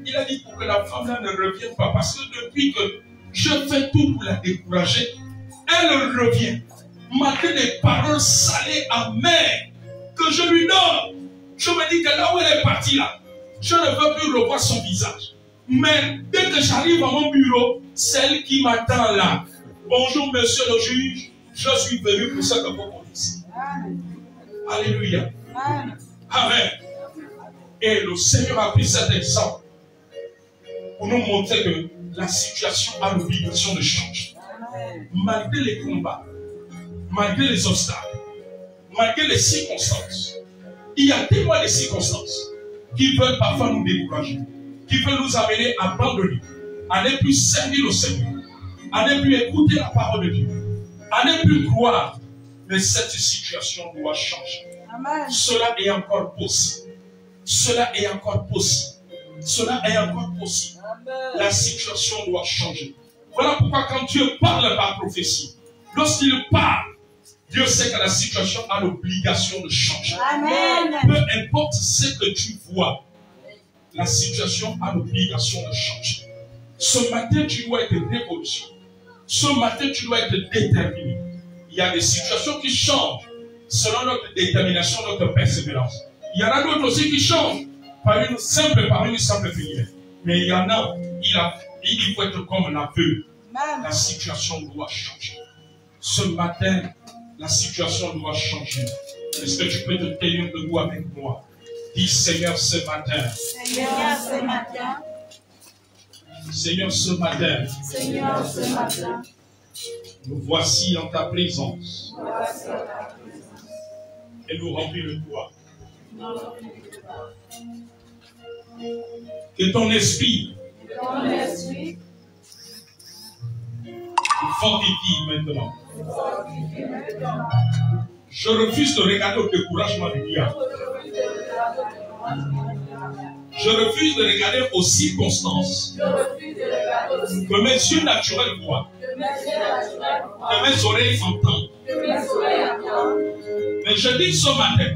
Il a dit pour que la femme là ne revienne pas, parce que depuis que je fais tout pour la décourager, elle revient, malgré les paroles salées, amères, que je lui donne. Je me dis que là où elle est partie là, je ne veux plus revoir son visage. Mais dès que j'arrive à mon bureau, celle qui m'attend là, bonjour monsieur le juge, je suis venu pour ça que vous connaissez. Alléluia. Amen. Et le Seigneur a pris cet exemple pour nous montrer que la situation a l'obligation de changer. Malgré les combats, malgré les obstacles, malgré les circonstances, il y a tellement de circonstances qui veulent parfois nous décourager, qui veulent nous amener à abandonner, à ne plus servir le Seigneur, à ne plus écouter la parole de Dieu, à ne plus croire. Mais cette situation doit changer. Amen. Cela est encore possible. Cela est encore possible. Cela est encore possible. Amen. La situation doit changer. Voilà pourquoi quand Dieu parle par prophétie, lorsqu'il parle, Dieu sait que la situation a l'obligation de changer. Amen. Peu importe ce que tu vois, la situation a l'obligation de changer. Ce matin, tu dois être révolutionné. Ce matin, tu dois être déterminé. Il y a des situations qui changent selon notre détermination, notre persévérance. Il y en a d'autres aussi qui changent par une simple prière. Mais il y en a, il faut être comme l'aveugle. La situation doit changer. Ce matin, la situation doit changer. Est-ce que tu peux te tenir debout avec moi? Dis Seigneur ce matin. Seigneur ce matin. Seigneur ce matin. Seigneur ce matin. Nous voici en ta présence. Et nous remplis le toit. Que ton esprit fortifie maintenant. Je refuse de regarder au découragement du diable. Je refuse de regarder aux circonstances que mes yeux naturels voient, que mes oreilles entendent. Mais je dis ce matin,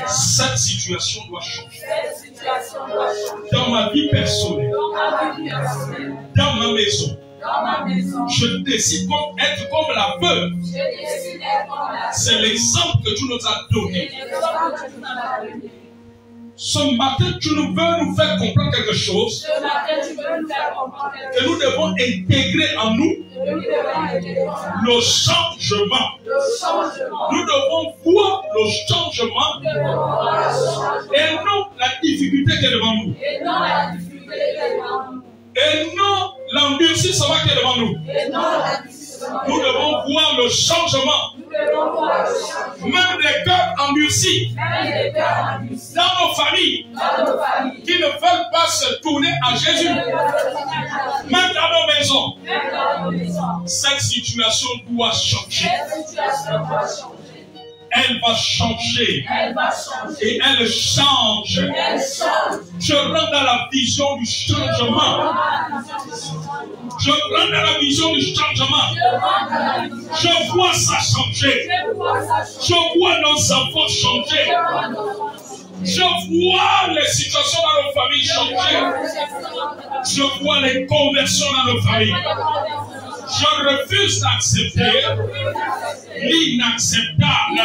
cette situation doit changer. Dans ma vie personnelle, dans ma maison, je décide d'être comme la veuve. C'est l'exemple que tu nous as donné. Ce matin, tu veux nous faire comprendre quelque chose que nous devons intégrer en nous le changement. Nous devons voir le changement et non la difficulté qui est devant nous. Et non l'endurcissement qui est devant nous. Nous devons voir le changement. Même les cœurs endurcis dans nos familles qui ne veulent pas se tourner à Jésus, même dans nos maisons, cette situation doit changer. Elle va changer. Et elle change. Je rentre dans la vision du changement. Je rentre dans la vision du changement. Je vois ça changer. Je vois nos enfants changer. Je vois les situations dans nos familles changer. Je vois les conversions dans nos familles. Je refuse d'accepter l'inacceptable.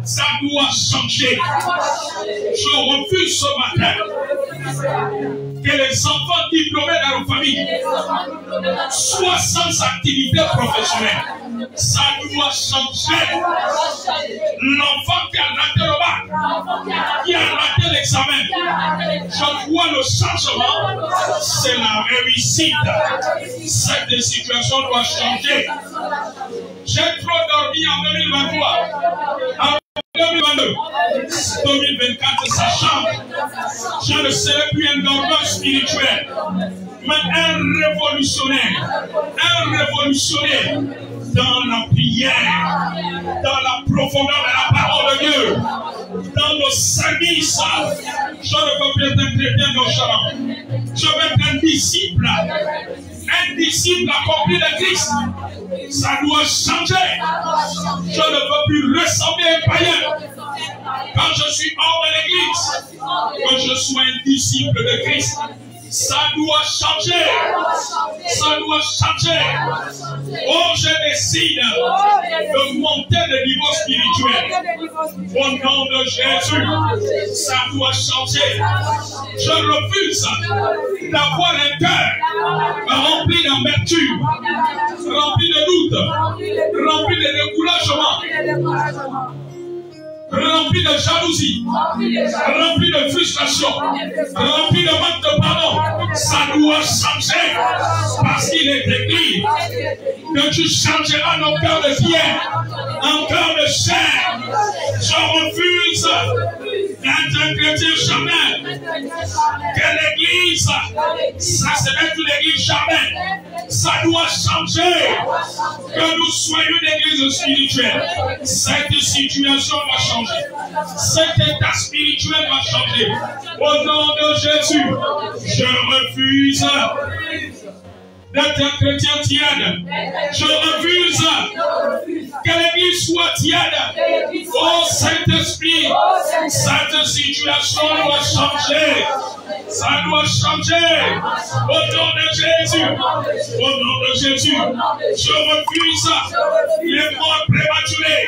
Ça doit changer. Je refuse ce matin que les enfants diplômés dans nos familles soient sans activité professionnelle. Ça doit changer. L'enfant qui a raté le bac, qui a raté l'examen, je vois le changement, c'est la réussite. Cette situation doit changer. J'ai trop dormi en 2023. En 2022, 2024, ça change. Je ne serai plus un dormeur spirituel, mais un révolutionnaire. Un révolutionnaire dans la prière, dans la profondeur de la parole de Dieu, dans le service. Je ne veux plus être un chrétien nonchalant. Je veux être un disciple accompli de Christ. Ça doit changer. Je ne veux plus ressembler à un païen. Quand je suis hors de l'église, que je sois un disciple de Christ. Ça doit changer. Ça doit changer. Oh, je décide de monter le niveau spirituel. Au nom de Jésus, ça doit changer. Je refuse d'avoir un cœur rempli d'amertume, rempli de doute, rempli de découragement, rempli de jalousie, rempli de frustration, rempli de manque de pardon. Ça doit changer parce qu'il est écrit que tu changeras nos cœurs de pierre en cœur de chair. Je refuse d'être un chrétien charnel. Que l'église, ça se met une église charnelle. Ça doit changer. Que nous soyons une église spirituelle. Cette situation va changer. Cet état spirituel va changer. Au nom de Jésus, je refuse d'être un chrétien tiède. Je refuse que l'église soit tiède. Oh Saint-Esprit, cette situation doit changer. Ça doit changer. Au nom de Jésus. Au nom de Jésus. Je refuse les morts prématurées.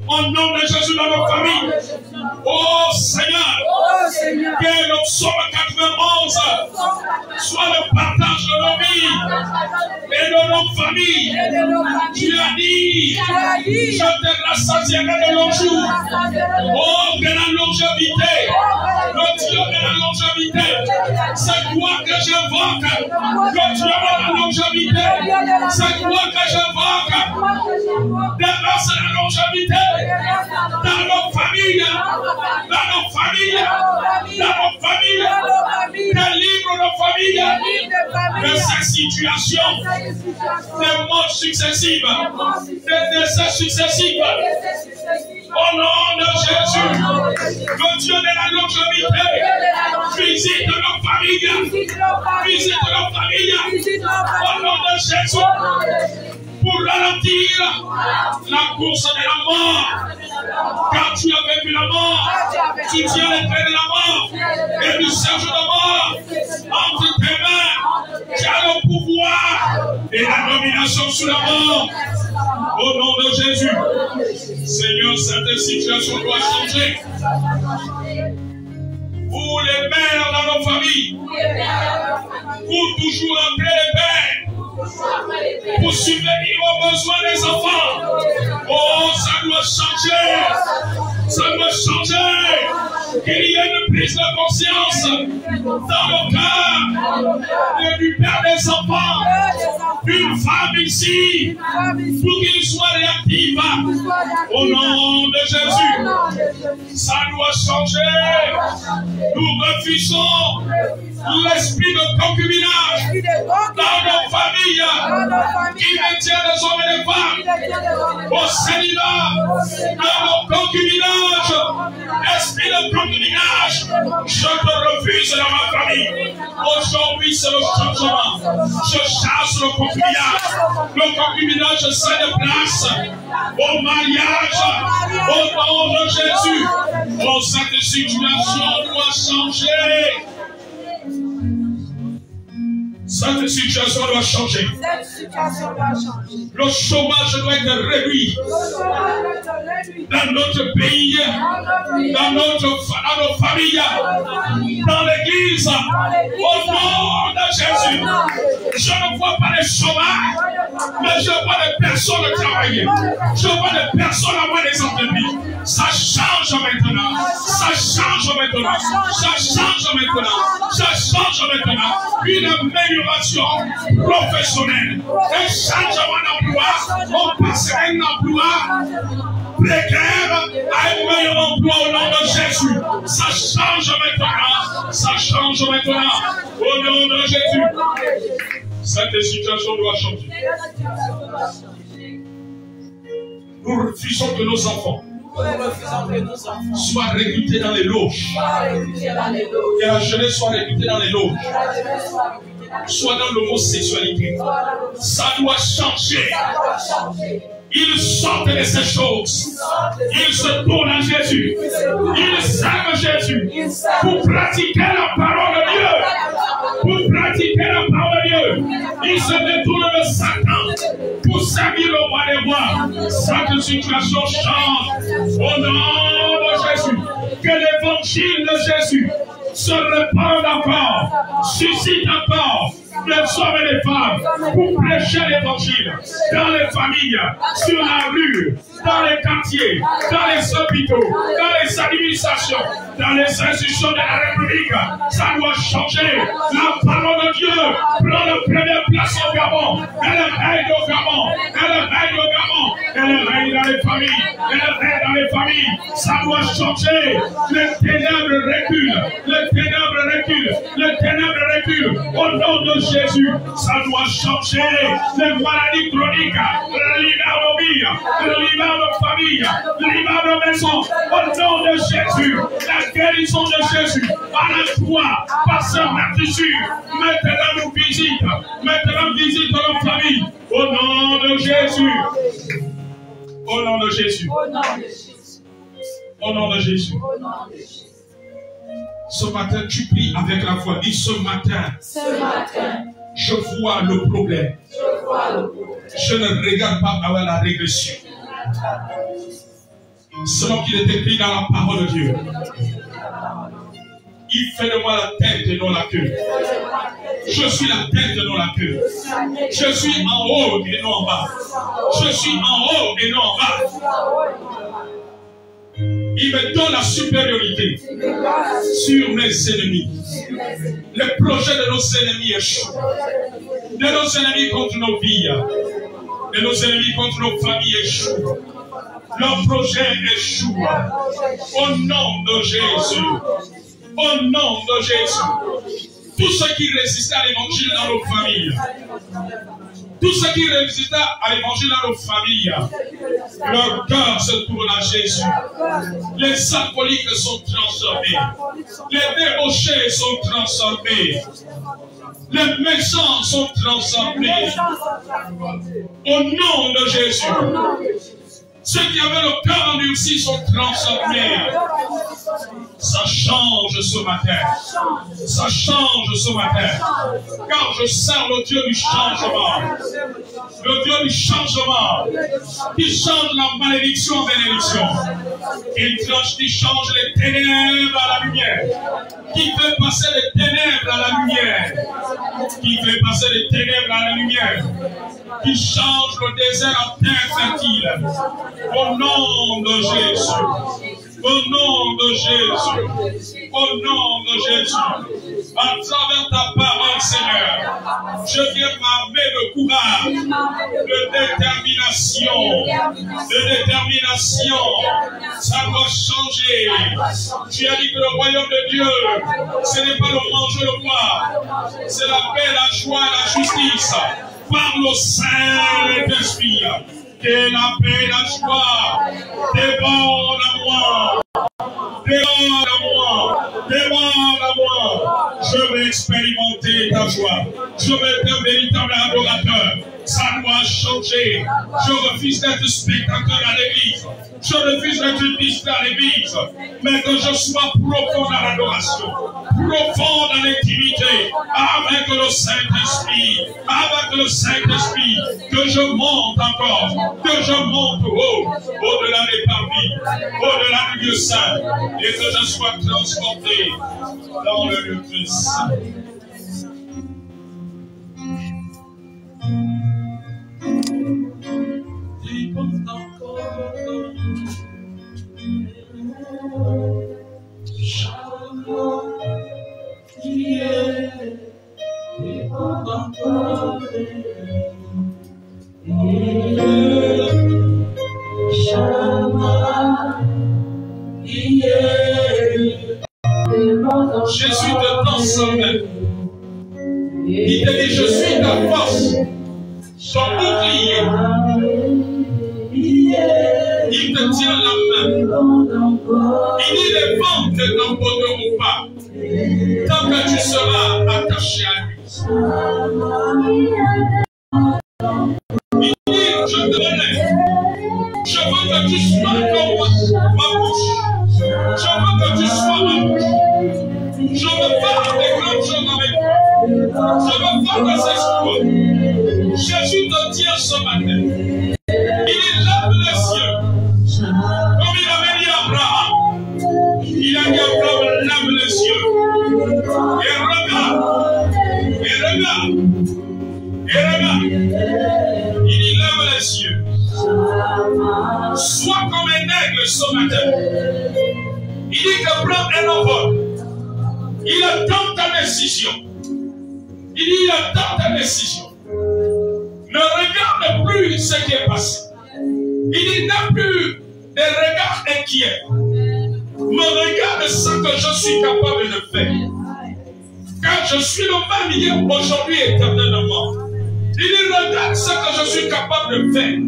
Au nom de Jésus dans nos familles. Oh Seigneur, que le psaume 91 soit le partage de nos vies et de nos familles. Tu as dit, je te rassasierai de longs jours. Oh, que la longévité, le Dieu de la longévité, c'est toi que j'invoque. Le Dieu de la longévité, c'est toi que j'invoque. Déverse la longévité dans nos familles, dans nos familles, dans nos familles. Délivre nos familles de cette situation, des morts successives, des décès successifs. Au nom de Jésus, le Dieu de la longévité, visite nos familles, visite nos familles. Au nom de Jésus, pour ralentir la course de la mort. Car tu as vécu la mort, tu tiens les traits de la mort et du serge de mort entre tes mains. Tu as le pouvoir et la domination sur la mort. Au nom de Jésus, Seigneur, cette situation doit changer. Pour les mères dans nos familles, pour toujours entrer les pères, pour subvenir aux besoins des enfants. Oh, ça doit changer. Ça doit changer. Qu'il y ait une prise de conscience dans le cœur du père des enfants. Une femme ici, pour qu'il soit réactif. Au nom de Jésus, ça doit changer. Nous refusons l'esprit de concubinage dans nos familles qui maintient les hommes et les femmes au célibat, dans nos concubinages. Esprit de concubinage, je te refuse dans ma famille. Aujourd'hui, c'est le changement. Je chasse le concubinage. Le concubinage cède place au mariage. Au nom de Jésus, oh, cette situation doit changer. Cette situation doit changer. Le chômage doit être réduit dans notre pays, dans nos familles, dans l'église. Au nom de Jésus, je ne vois pas les chômages, mais je vois des personnes travailler. Je vois des personnes avoir des entreprises. Ça change maintenant. Ça change maintenant. Ça change maintenant. Ça change maintenant. Une amélioration professionnelle. Un changement d'emploi. On passe un emploi précaire à un meilleur emploi au nom de Jésus. Ça change maintenant. Ça change maintenant. Au nom de Jésus. Cette situation doit changer. Nous refusons que nos enfants soient recrutés dans les loges. Que la jeunesse soit recrutée dans les loges. Soit dans l'homosexualité. Ça doit changer. Ils sortent de ces choses. Ils se tournent à Jésus. Ils servent Jésus pour pratiquer la parole de Dieu. Pour pratiquer la parole de Dieu. Ils se détournent de Satan pour servir le roi des rois. Cette situation change au nom de Jésus. Que l'évangile de Jésus se répande encore, suscite encore des hommes et des femmes pour prêcher l'évangile dans les familles, sur la rue, dans les quartiers, dans les hôpitaux, dans les administrations, dans les institutions de la République. Ça doit changer. La parole de Dieu prend la première place au Gabon. Elle règne au Gabon. Elle règne au Gabon. Elle règne dans les familles. Elle règne dans les familles. Ça doit changer. Les ténèbres reculent. Les ténèbres reculent. Les ténèbres reculent. Au nom de Jésus, ça doit changer. Les maladies chroniques, le libère nos vies, le libère nos familles, le libère nos maisons. Au nom de Jésus, la guérison de Jésus, à la croix, par sa martyrsure, maintenant nous visite, maintenant visite nos familles. Au nom de Jésus. Au nom de Jésus. Au nom de Jésus. Ce matin, tu pries avec la foi. Dis ce matin. Je vois le problème. Je ne regarde pas avec la régression. Selon qu'il est écrit dans la parole de Dieu. Il fait de moi la tête et non la queue. Je suis la tête et non la queue. Je suis en haut et non en bas. Je suis en haut et non en bas. Il me donne la supériorité sur mes ennemis. Les projets de nos ennemis échouent. De nos ennemis contre nos vies. De nos ennemis contre nos familles échouent. Leurs projets échouent. Au nom de Jésus. Au nom de Jésus. Tous ceux qui résistaient à l'évangile dans nos familles. Tous ceux qui résistaient à l'évangile dans nos familles, leur cœur se tourne à Jésus. Les alcooliques sont transformés. Les débauchés sont transformés. Les méchants sont transformés. Au nom de Jésus. Ceux qui avaient le cœur endurci sont transformés. Ça change ce matin. Ça change ce matin. Car je sers le Dieu du changement. Le Dieu du changement. Qui change la malédiction en bénédiction. Qui change les ténèbres à la lumière. Qui fait passer les ténèbres à la lumière. Qui fait passer les ténèbres à la lumière. Qui change le désert en terre fertile. Au nom de Jésus. Au nom de Jésus. Au nom de Jésus. À travers ta parole, Seigneur, je viens m'armer de courage, de détermination. De détermination. Ça doit changer. Tu as dit que le royaume de Dieu, ce n'est pas le manger, le boire. C'est la paix, la joie et la justice. Parle au Saint-Esprit. Que la paix et la joie débordent à moi. Déborde à moi. Déborde à moi. Je vais expérimenter ta joie. Je vais être un véritable adorateur. Ça doit changer. Je refuse d'être spectateur à l'église. Je refuse d'être distrait à l'église. Mais que je sois profond dans l'adoration. profond dans l'intimité avec le Saint-Esprit, que je monte encore, que je monte au-delà des parvis, au-delà du lieu saint, et que je sois transporté dans le lieu très saint. Jésus te tend sa main. Il te dit, je suis ta force, ton bouclier. Il te tient la main. Il dit, les vents ne t'emporteront pas tant que tu seras attaché à lui. Il dit, je te relève. Je veux que tu sois comme ma bouche. Je veux que tu sois ma bouche. Je veux faire des grandes choses avec toi. Je veux faire des exploits. Jésus te tient ce matin. Il lève les cieux. Comme il avait dit à Abraham. Il a dit à Abraham, lève les cieux. Et regarde. Et regarde. Et regarde. Il dit, lève les cieux. Sois comme un aigle ce matin. Il dit que prends un envol. Il attend ta décision. Il dit, il attend ta décision. Ne regarde plus ce qui est passé. Il dit, n'a plus des regards inquiets. Me regarde ce que je suis capable de faire. Car je suis le même hier, aujourd'hui et éternellement. Il dit, regarde ce que je suis capable de faire.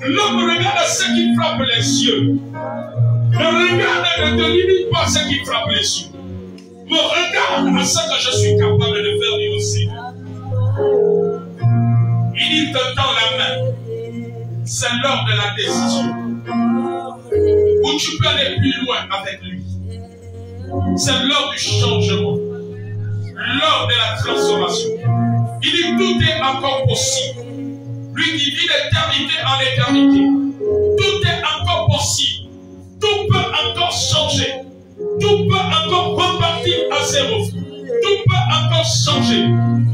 L'homme regarde ce qui frappe les yeux. Ne regarde, ne te limite pas ce qui frappe les yeux. Me regarde à ce que je suis capable de faire lui aussi. Il te tend la main. C'est l'heure de la décision. Où tu peux aller plus loin avec lui. C'est l'heure du changement. L'heure de la transformation. Il dit tout est encore possible. Lui qui vit d'éternité en éternité. Tout est encore possible. Tout peut encore changer. Tout peut encore repartir à zéro. Tout peut encore changer.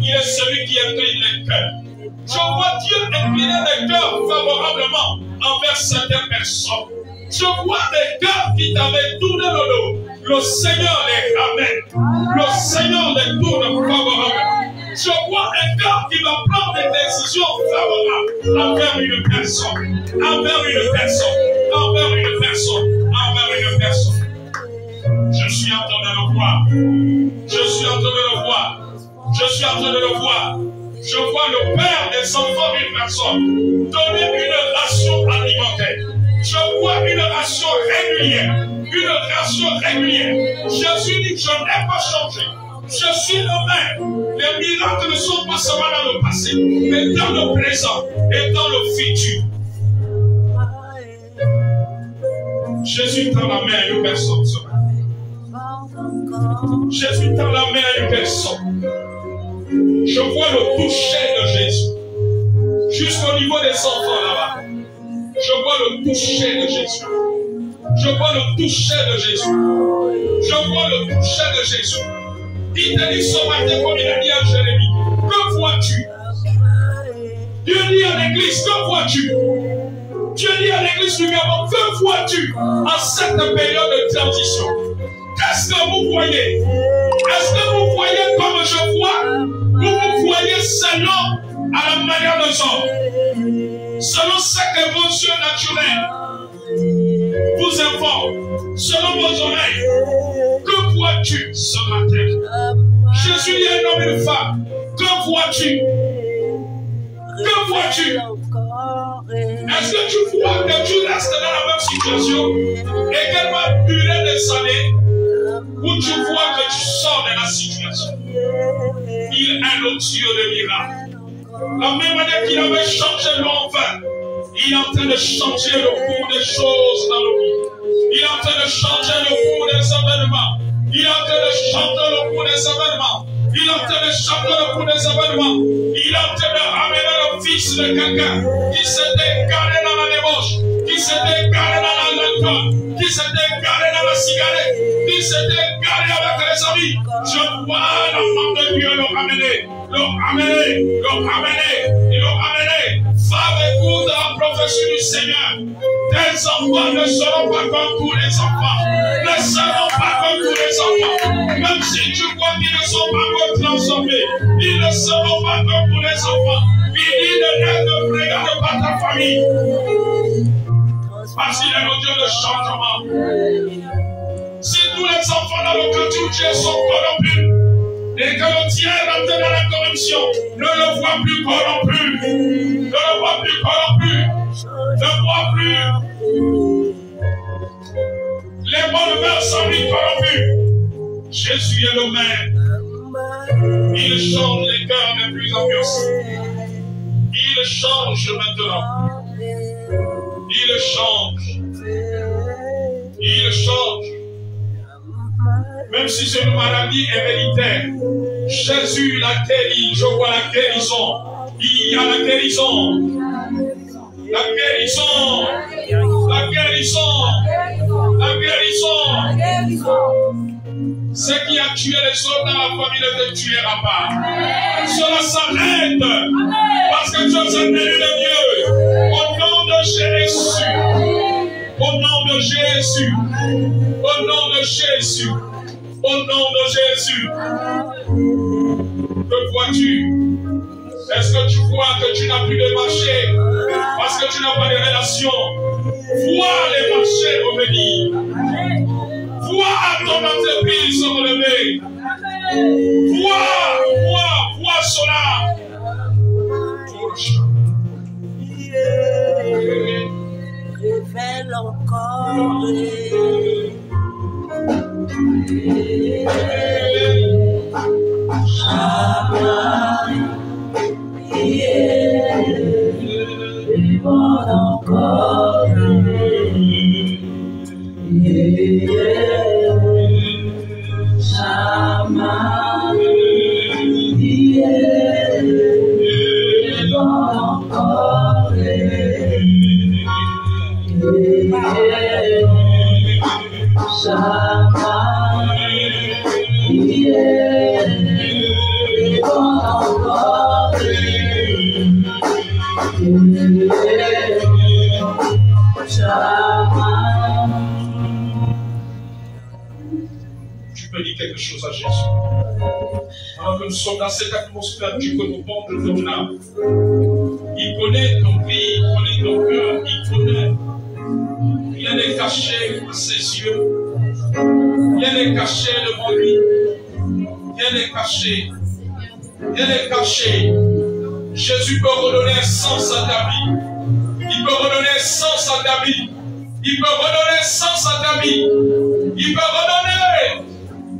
Il est celui qui incline les cœurs. Je vois Dieu incliner les cœurs favorablement envers certaines personnes. Je vois des cœurs qui t'avaient tourné le dos. Le Seigneur les ramène. Le Seigneur les tourne favorablement. Je vois un cœur qui va prendre des décisions favorables envers une personne. Envers une personne. Envers une personne. Envers une personne. Je suis en train de le voir. Je suis en train de le voir. Je suis en train de le voir. Je vois le père des enfants d'une personne donner une ration alimentaire. Je vois une ration régulière. Une ration régulière. Jésus dit, je n'ai pas changé. Je suis le même. Les miracles ne sont pas seulement dans le passé, mais dans le présent et dans le futur. Jésus tend la main à une personne ce matin. Jésus tend la main à une personne. Je vois le toucher de Jésus. Jusqu'au niveau des enfants là-bas. Je vois le toucher de Jésus. Je vois le toucher de Jésus. Je vois le toucher de Jésus. Il te dit ce matin comme il a dit à Jérémie. Que vois-tu? Dieu dit à l'église, que vois-tu? Dieu dit à l'église du Gabon, que vois-tu en cette période de transition? Qu'est-ce que vous voyez? Est-ce que vous voyez comme je vois? Vous voyez selon à la manière de son. Selon ce que vos yeux naturels vous informent. Selon vos oreilles. Que vois-tu ce matin? Jésus dit à un homme et une femme. Que vois-tu? Que vois-tu? Est-ce que tu vois que tu restes dans la même situation et qu'elle va durer des années où tu vois que tu sors de la situation? Il est le Dieu de miracles. La même manière qu'il avait changé l'envers, il est en train de changer le cours des choses dans le monde. Il est en train de changer le cours des événements. Il est en train de chanter le coup des événements. Il est en train de chanter le coup des événements. Il est en train de ramener le fils de quelqu'un qui s'était garé dans la débauche, qui s'était garé dans l'alcool, qui s'était garé dans la cigarette, qui s'était garé avec les amis. Je vois l'enfant de Dieu le ramener, le ramener, le ramener, le ramener. Femme, écoute la prophétie du Seigneur. Tes enfants ne seront pas comme tous les enfants. Ne seront pas comme tous les enfants. Même si tu vois qu'ils ne sont pas encore transformés, ils ne seront pas comme tous les enfants. Fini de ne regarde pas ta famille. Parce qu'il est le Dieu de changement. Si tous les enfants dans le quartier sont corrompus, et que le tien est rentré dans la corruption, ne le vois plus corrompu. Ne le vois plus corrompu. Ne vois plus les bonnes mœurs sont lui corrompues. Jésus est le même. Il change les cœurs les plus ambiancés. Il change maintenant. Il change. Il change. Même si c'est une maladie héréditaire, Jésus l'a guéri. Je vois la guérison. Il y a la guérison. La guérison. La guérison. La guérison. Ce qui a tué les autres dans la famille ne te tuera pas. Cela s'arrête. Parce que tu es un élu de Dieu. Au nom de Jésus. Au nom de Jésus. Au nom de Jésus. Au nom de Jésus. Que vois-tu? Est-ce que tu vois que tu n'as plus de marché parce que tu n'as pas de relation? Vois les marchés revenir. Vois ton entreprise se relever. Vois cela. Révèle encore. Tu peux dire quelque chose à Jésus. Alors que nous sommes dans cette atmosphère du renouvellement de ton âme. Il connaît ton vie, il connaît ton cœur, il connaît. Rien n'est caché à ses yeux. Rien n'est caché devant lui. Rien n'est caché. Rien n'est caché. Jésus peut redonner sens à ta vie. Il peut redonner sens à ta vie. Il peut redonner sens à ta vie. Il peut redonner.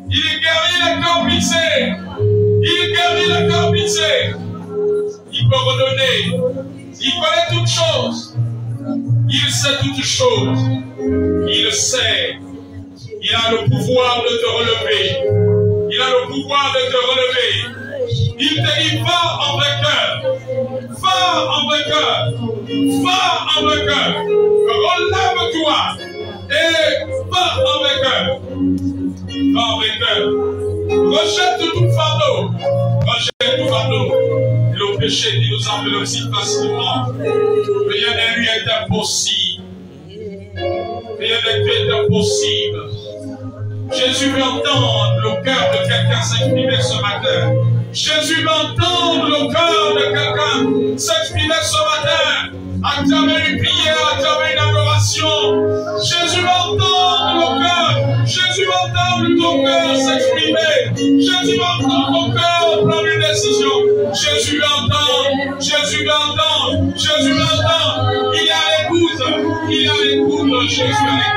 Il guérit le cœur brisé. Il guérit le cœur brisé. Il peut redonner. Il connaît toutes choses. Il sait toutes choses. Il sait. Il a le pouvoir de te relever. Il a le pouvoir de te relever. Il te dit, va en vainqueur. Va en vainqueur. Va en vainqueur. Relève-toi. Et va en vainqueur. Va en vainqueur. Rejette tout fardeau. Rejette tout fardeau. Le péché qui nous enveloppe si facilement. Rien ne lui est impossible. Rien n'est impossible. Jésus veut entendre le cœur de quelqu'un s'exprimer ce matin. Jésus veut entendre le cœur de quelqu'un s'exprimer ce matin. À travers une prière, à travers une adoration. Jésus veut entendre le cœur. Jésus veut entendre ton cœur s'exprimer. Jésus veut entendre ton cœur prendre une décision. Jésus veut entendre. Jésus veut entendre. Jésus veut entendre. Il est à l'écoute. Il est à l'écoute. Jésus est à l'écoute.